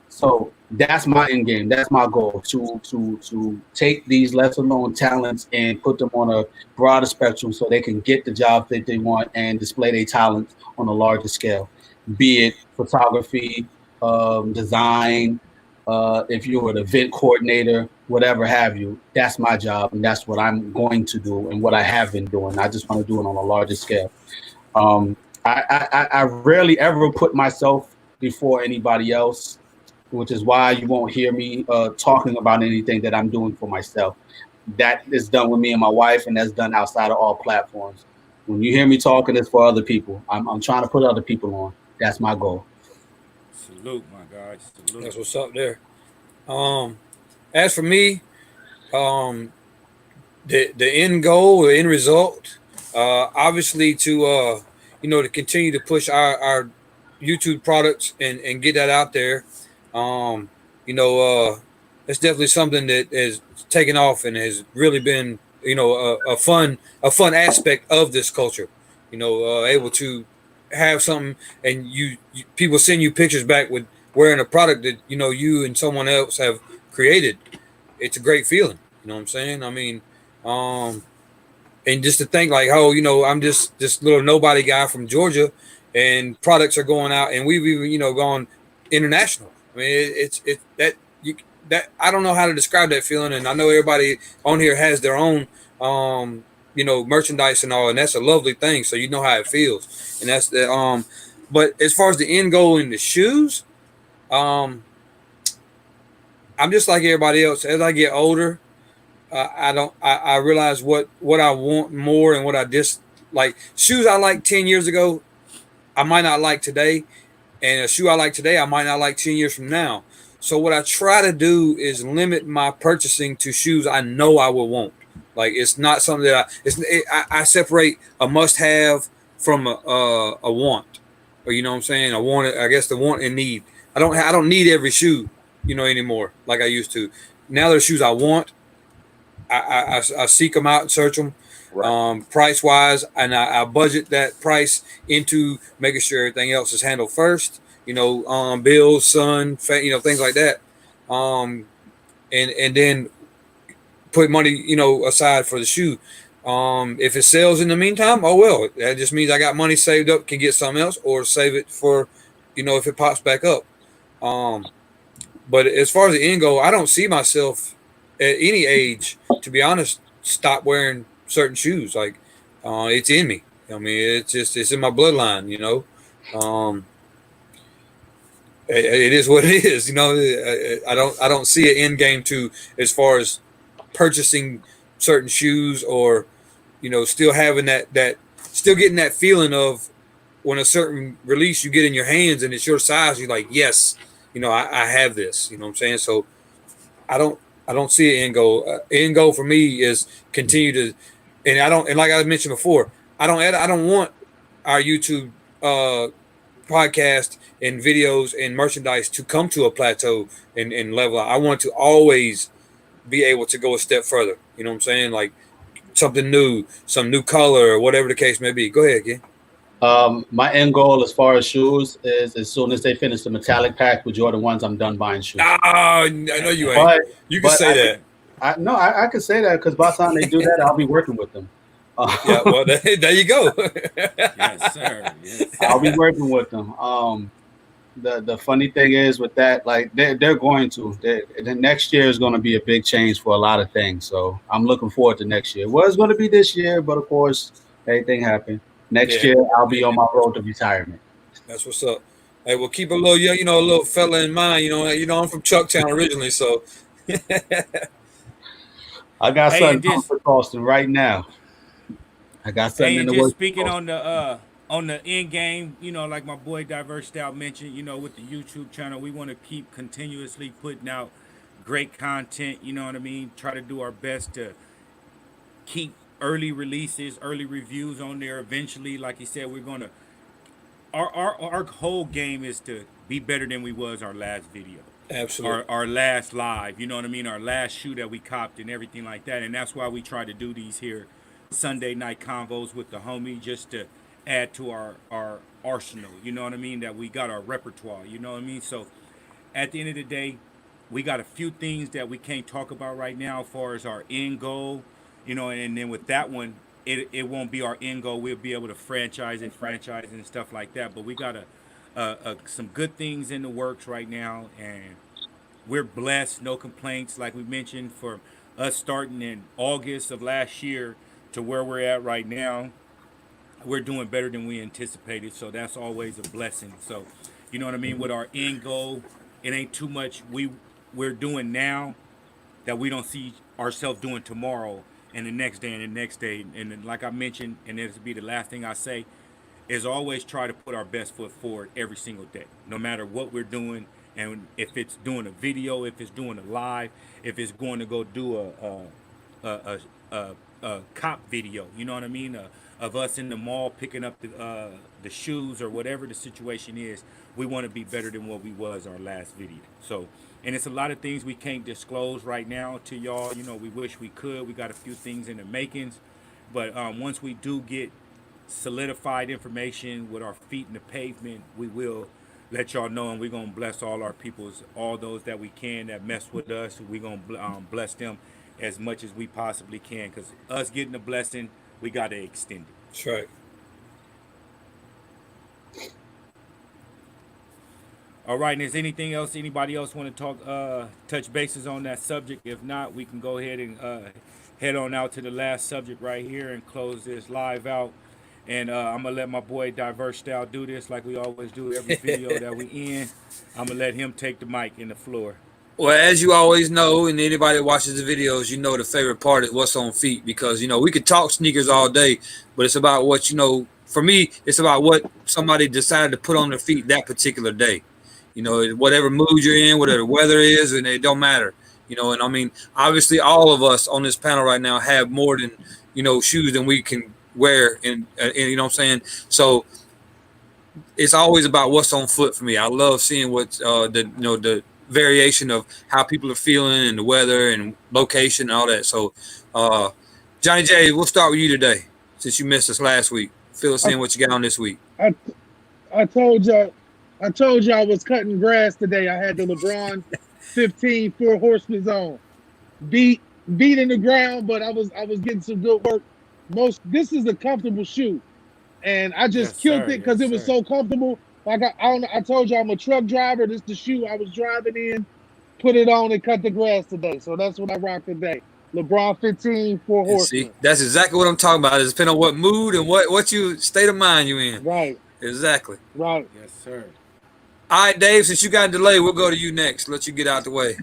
So that's my end game. That's my goal to take these lesser known talents and put them on a broader spectrum so they can get the jobs that they want and display their talents on a larger scale, be it photography, design, if you're an event coordinator, whatever have you. That's my job, and that's what I'm going to do and what I have been doing. I just want to do it on a larger scale. Um, I rarely ever put myself before anybody else, which is why you won't hear me talking about anything that I'm doing for myself. That is done with me and my wife, and that's done outside of all platforms. When you hear me talking, it's for other people. I'm trying to put other people on. That's my goal. Salute, my guy. Salute. That's what's up there. Um, as for me, um, the end goal, the end result, obviously to continue to push our YouTube products and get that out there. Um, you know, it's definitely something that has taken off and has really been a fun aspect of this culture. Able to have something and people send you pictures back with wearing a product that you and someone else have created. It's a great feeling. You know what I'm saying? I mean, um, And just to think like, oh, I'm just this little nobody guy from Georgia, and products are going out, and we've even gone international. I mean, it's that you that I don't know how to describe that feeling, and I know everybody on here has their own merchandise and all, and that's a lovely thing. So you know how it feels, and that's the But as far as the end goal in the shoes, um, I'm just like everybody else. As I get older, I don't. I realize what I want more and what I like. Shoes I liked 10 years ago, I might not like today, and a shoe I like today, I might not like 10 years from now. So what I try to do is limit my purchasing to shoes I know I will want. Like it's not something that I separate a must have from a want, or you know what I'm saying. I want it. I guess the want and need. I don't need every shoe, anymore like I used to. Now there's shoes I want. I seek them out and search them, Right. price wise, and I budget that price into making sure everything else is handled first. Bills, things like that, um, and then put money, aside for the shoe. If it sells in the meantime, oh well, that just means I got money saved up, can get something else, or save it for, if it pops back up. Um, but as far as the end goal, I don't see myself at any age, to be honest, stop wearing certain shoes. Like, it's in me. I mean, it's in my bloodline. Um, it is what it is. I don't see an end game to as far as purchasing certain shoes, or still having that still getting that feeling of when a certain release you get in your hands and it's your size, you're like, yes, I have this. You know what I'm saying? So I don't I don't see an end goal. End goal for me is continue to, and like I mentioned before, I don't want our YouTube podcast and videos and merchandise to come to a plateau and level out. I want to always be able to go a step further. You know what I'm saying? Like something new, some new color, or whatever the case may be. Go ahead, Ken. My end goal as far as shoes is as soon as they finish the metallic pack with Jordan ones, I'm done buying shoes. Ah, I know you ain't. But You can say that. I could say that because by the time they do that, I'll be working with them. Yeah, well, there you go. Yes, sir. Yes. I'll be working with them. The funny thing is with that, like they're going to the next year is going to be a big change for a lot of things. So I'm looking forward to next year. Well, it's going to be this year, but of course, everything happened. Next year, I'll be on my road to retirement. That's what's up. Hey, well, keep a little, a little fella in mind. I'm from Chucktown originally, so. I got Hey, something and just for Austin right now. I got something hey, in and the just works. speaking on the end game, like my boy Diverse Style mentioned, with the YouTube channel, we want to keep continuously putting out great content. You know what I mean? Try to do our best to keep early releases, early reviews on there. Eventually, like you said, we're gonna our whole game is to be better than we was our last video, Absolutely. our last live. You know what I mean? Our last shoe that we copped and everything like that. And that's why we try to do these here Sunday night convos with the homie, just to add to our arsenal. You know what I mean? That we got our repertoire. You know what I mean? So at the end of the day, we got a few things that we can't talk about right now as far as our end goal, and then with that one, it won't be our end goal. We'll be able to franchise and stuff like that. But we got some good things in the works right now, and we're blessed, no complaints. Like we mentioned, for us starting in August of last year to where we're at right now, we're doing better than we anticipated. So that's always a blessing. So, you know what I mean? With our end goal, it ain't too much we're doing now that we don't see ourselves doing tomorrow and the next day and the next day. And then, like I mentioned, and this will be the last thing I say, is always try to put our best foot forward every single day, no matter what we're doing. And if it's doing a video, if it's doing a live, if it's going to go do a cop video, you know what I mean? Of us in the mall picking up the shoes or whatever the situation is, we want to be better than what we was our last video. So, and it's a lot of things we can't disclose right now to y'all. We wish we could. We got a few things in the makings, but once we do get solidified information with our feet in the pavement, we will let y'all know, and we're gonna bless all our peoples, all those that we can that mess with us. We're gonna bless them as much as we possibly can, because us getting a blessing we got to extend it. That's right. All right, and is anything else anybody else want to talk touch bases on that subject? If not, we can go ahead and head on out to the last subject right here and close this live out. And I'm gonna let my boy Diverse Style do this like we always do every video that we in. I'm gonna let him take the mic and the floor. Well, as you always know, and anybody that watches the videos, you know the favorite part is what's on feet, because we could talk sneakers all day, but it's about what for me, it's about what somebody decided to put on their feet that particular day. Whatever mood you're in, whatever the weather is, and it don't matter. And I mean, obviously, all of us on this panel right now have more than shoes than we can wear, and you know what I'm saying. So it's always about what's on foot for me. I love seeing what the variation of how people are feeling and the weather and location and all that. So, Johnny J, we'll start with you today since you missed us last week. Fill us in what you got on this week. I told y'all I was cutting grass today. I had the LeBron 15 Four Horsemen on. Beat in the ground, but I was getting some good work. This is a comfortable shoe, and I just killed it because it was so comfortable. I told you I'm a truck driver. This is the shoe I was driving in, put it on and cut the grass today. So that's what I rock today. LeBron 15 Four Horsemen. See, that's exactly what I'm talking about. It's depending on what mood and what you state of mind you in. Right. Exactly. Right. Yes, sir. All right, Dave, since you got a delay, we'll go to you next. Let you get out the way.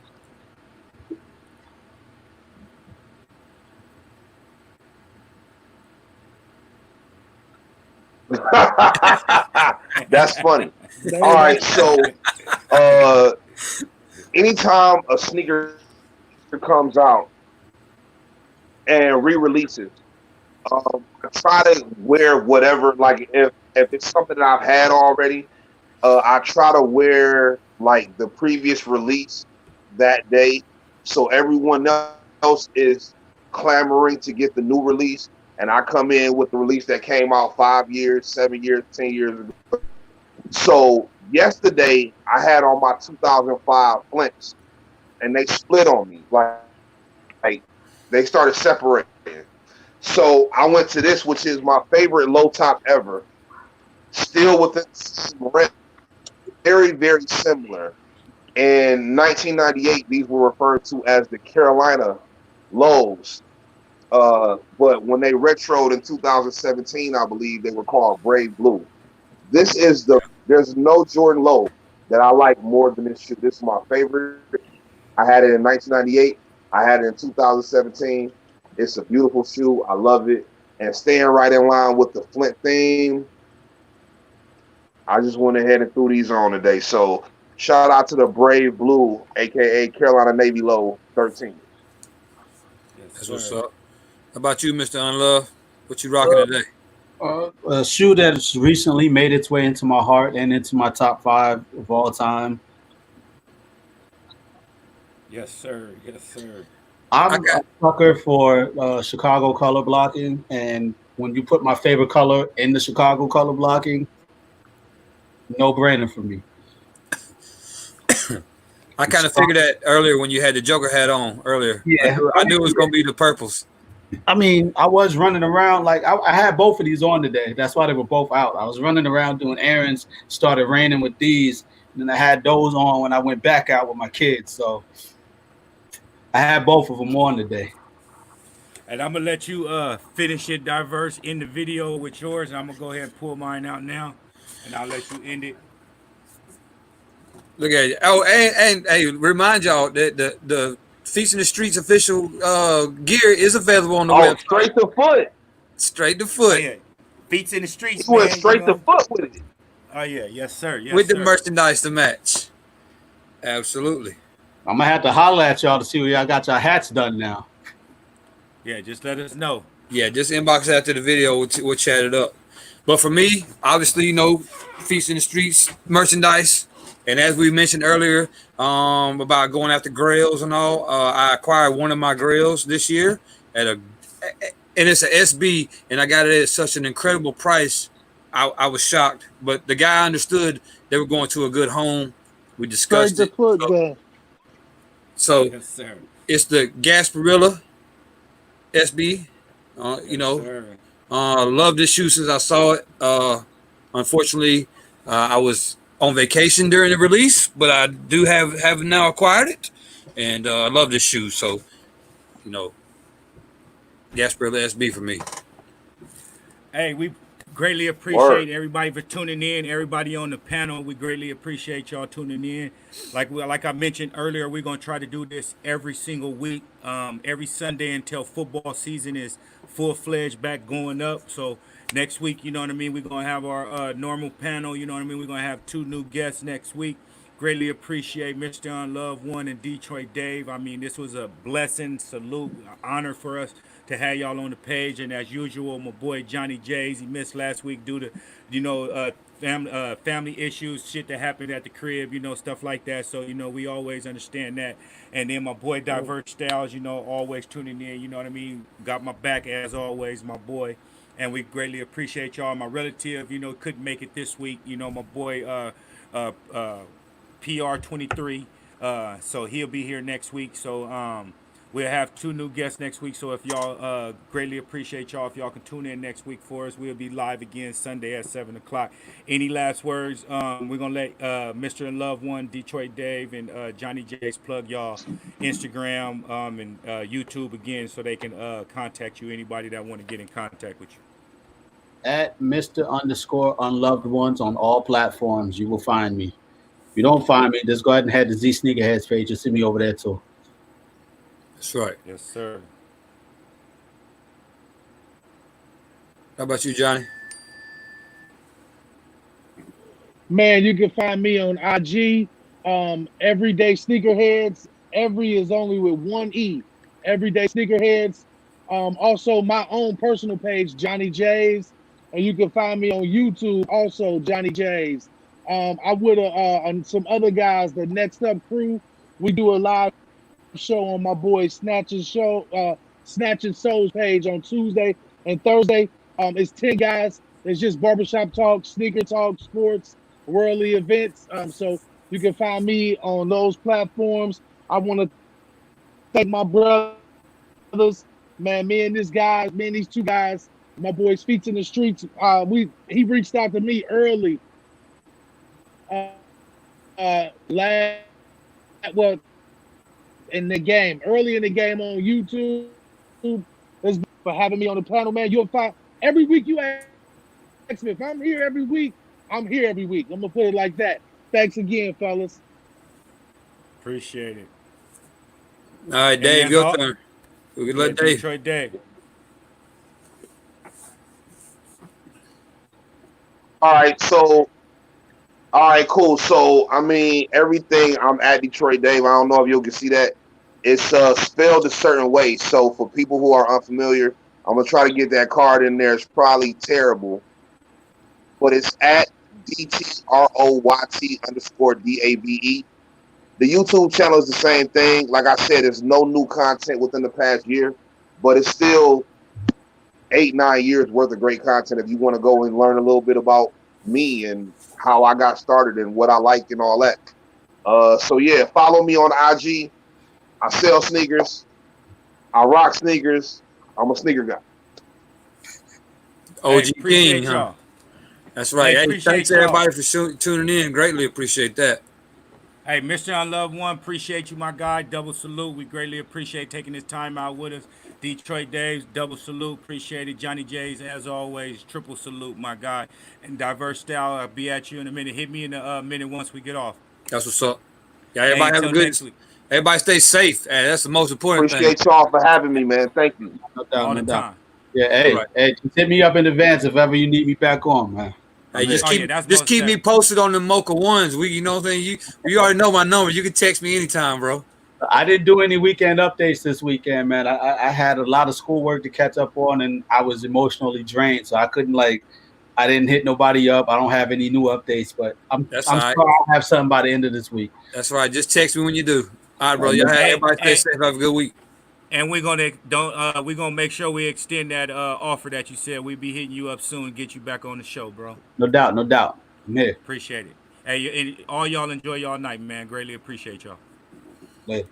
That's funny. All right, so anytime a sneaker comes out and re-releases, I try to wear whatever. Like if it's something that I've had already, I try to wear like the previous release that day, so everyone else is clamoring to get the new release, and I come in with the release that came out 5 years, 7 years, 10 years ago. So yesterday I had on my 2005 Fnts, and they split on me. Like they started separating. So I went to this, which is my favorite low top ever. Still with the very, very similar. In 1998, these were referred to as the Carolina lows. But when they retroed in 2017, I believe they were called Brave Blue. There's no Jordan low that I like more than this shoe. This is my favorite. I had it in 1998. I had it in 2017. It's a beautiful shoe. I love it. And staying right in line with the Flint theme, I just went ahead and threw these on today. So shout out to the Brave Blue, aka Carolina Navy Low 13. That's what's up. How about you, Mr. Unlove? What you rocking today? A shoe that has recently made its way into my heart and into my top 5 of all time. Yes, sir. Yes, sir. I'm a sucker for Chicago color blocking, and when you put my favorite color in the Chicago color blocking, no brainer for me. I kind of figured that earlier when you had the Joker hat on earlier. Yeah, I knew it was going to be the purples. I mean, I was running around like I had both of these on today. That's why they were both out. I was running around doing errands, started raining with these, and then I had those on when I went back out with my kids. So I had both of them on today. And I'm gonna let you finish it, Diverse, in the video with yours, and I'm gonna go ahead and pull mine out now, and I'll let you end it. Look at it. Oh, and hey, remind y'all that the Feast in the Streets official gear is available on the website. Straight to foot. Straight to foot. Oh, yeah. Feet in the streets. He went straight to foot with it. Oh yeah, yes sir. Yes, with sir. the merchandise to match. Absolutely. I'm gonna have to holler at y'all to see where y'all got your hats done now. Yeah, just let us know. Yeah, just inbox after the video. We'll chat it up. But for me, obviously, Feast in the Streets merchandise. And as we mentioned earlier, about going after grails and all, I acquired one of my grails this year and it's an SB, and I got it at such an incredible price. I was shocked, but the guy understood they were going to a good home. We discussed it. So Yes, sir. it's the Gasparilla SB. Yes, sir. Loved this shoe since I saw it. Unfortunately, I was on vacation during the release, but I do have now acquired it, and I love this shoe. So, you know, Gasparilla SB for me. Hey, we greatly Word. appreciate everybody for tuning in. Everybody on the panel, we greatly appreciate y'all tuning in. Like I mentioned earlier, we're gonna try to do this every single week, every Sunday until football season is full fledged back going up. So next week, you know what I mean, we're gonna have our normal panel. You know what I mean, we're gonna have 2 new guests next week. Greatly appreciate Mr. Unloved One and Detroit Dave. I mean, this was a blessing, salute, honor for us to have y'all on the page. And as usual, my boy Johnny Jays, he missed last week due to, family issues, shit that happened at the crib, stuff like that. So, we always understand that. And then my boy Diverse Styles, always tuning in, you know what I mean? Got my back as always, my boy. And we greatly appreciate y'all. My relative, couldn't make it this week. My boy PR23. So he'll be here next week. So we'll have 2 new guests next week. So if y'all greatly appreciate y'all, if y'all can tune in next week for us, we'll be live again Sunday at 7 o'clock. Any last words? We're gonna let Mr. and Loved One, Detroit Dave, and Johnny J's plug y'all Instagram and YouTube again, so they can contact you. Anybody that want to get in contact with you. At Mr._Unloved Ones on all platforms, you will find me. If you don't find me, just go ahead and head to Z Sneakerheads page. You'll see me over there too. That's right. Yes, sir. How about you, Johnny? Man, you can find me on IG, Everyday Sneakerheads. Every is only with one E. Everyday Sneakerheads. Also, my own personal page, Johnny J's, and you can find me on YouTube, also Johnny J's. I would and some other guys, the Next Up crew. We do a live show on my boy Snatching Souls page on Tuesday and Thursday. It's 10 guys. It's just barbershop talk, sneaker talk, sports, worldly events. So you can find me on those platforms. I want to thank my brothers, man. Me and these 2 guys, my boys Feet in the Streets. He reached out to me early. Last well early in the game on YouTube. Thanks for having me on the panel, man. You'll find every week you ask me if I'm here every week. I'm here every week. I'm gonna put it like that. Thanks again, fellas. Appreciate it. All right, Dave, your turn. We can let Dave. Detroit Dave. All right, cool. So, I mean, everything I'm at Detroit Dave. I don't know if you can see that. It's spelled a certain way. So, for people who are unfamiliar, I'm gonna try to get that card in there. It's probably terrible, but it's at DTROYT_DAVE. The YouTube channel is the same thing. Like I said, there's no new content within the past year, but it's still 8-9 years worth of great content if you want to go and learn a little bit about me and how I got started and what I like and all that. So yeah, follow me on IG. I sell sneakers. I rock sneakers. I'm a sneaker guy. OG Hey, King, huh? y'all. That's right. Hey, Hey, thanks y'all. everybody for tuning in. Greatly appreciate that. Hey, Mr. Unloved One, appreciate you, my guy. Double salute. We greatly appreciate taking this time out with us. Detroit Dave's, double salute. Appreciate it. Johnny J's, as always, triple salute, my guy. And Diverse Style, I'll be at you in a minute. Hit me in a minute once we get off. That's what's up. Yeah, everybody have a good. Everybody stay safe. Hey, that's the most important thing. Appreciate y'all for having me, man. Thank you. No doubt, All no the doubt. time. Yeah, hey, just hit me up in advance if ever you need me back on, man. Hey, just keep most me posted on the Mocha ones. You know what I'm saying? You already know my number. You can text me anytime, bro. I didn't do any weekend updates this weekend, man. I had a lot of schoolwork to catch up on, and I was emotionally drained, so I couldn't I didn't hit nobody up. I don't have any new updates, but I'm sure I'll have something by the end of this week. That's right. Just text me when you do. All right, bro. Everybody stay safe. Have a good week. And we're gonna make sure we extend that offer that you said. We'll be hitting you up soon, get you back on the show, bro. No doubt, no doubt. I'm here. Appreciate it. Hey, all y'all enjoy y'all night, man. Greatly appreciate y'all. Later.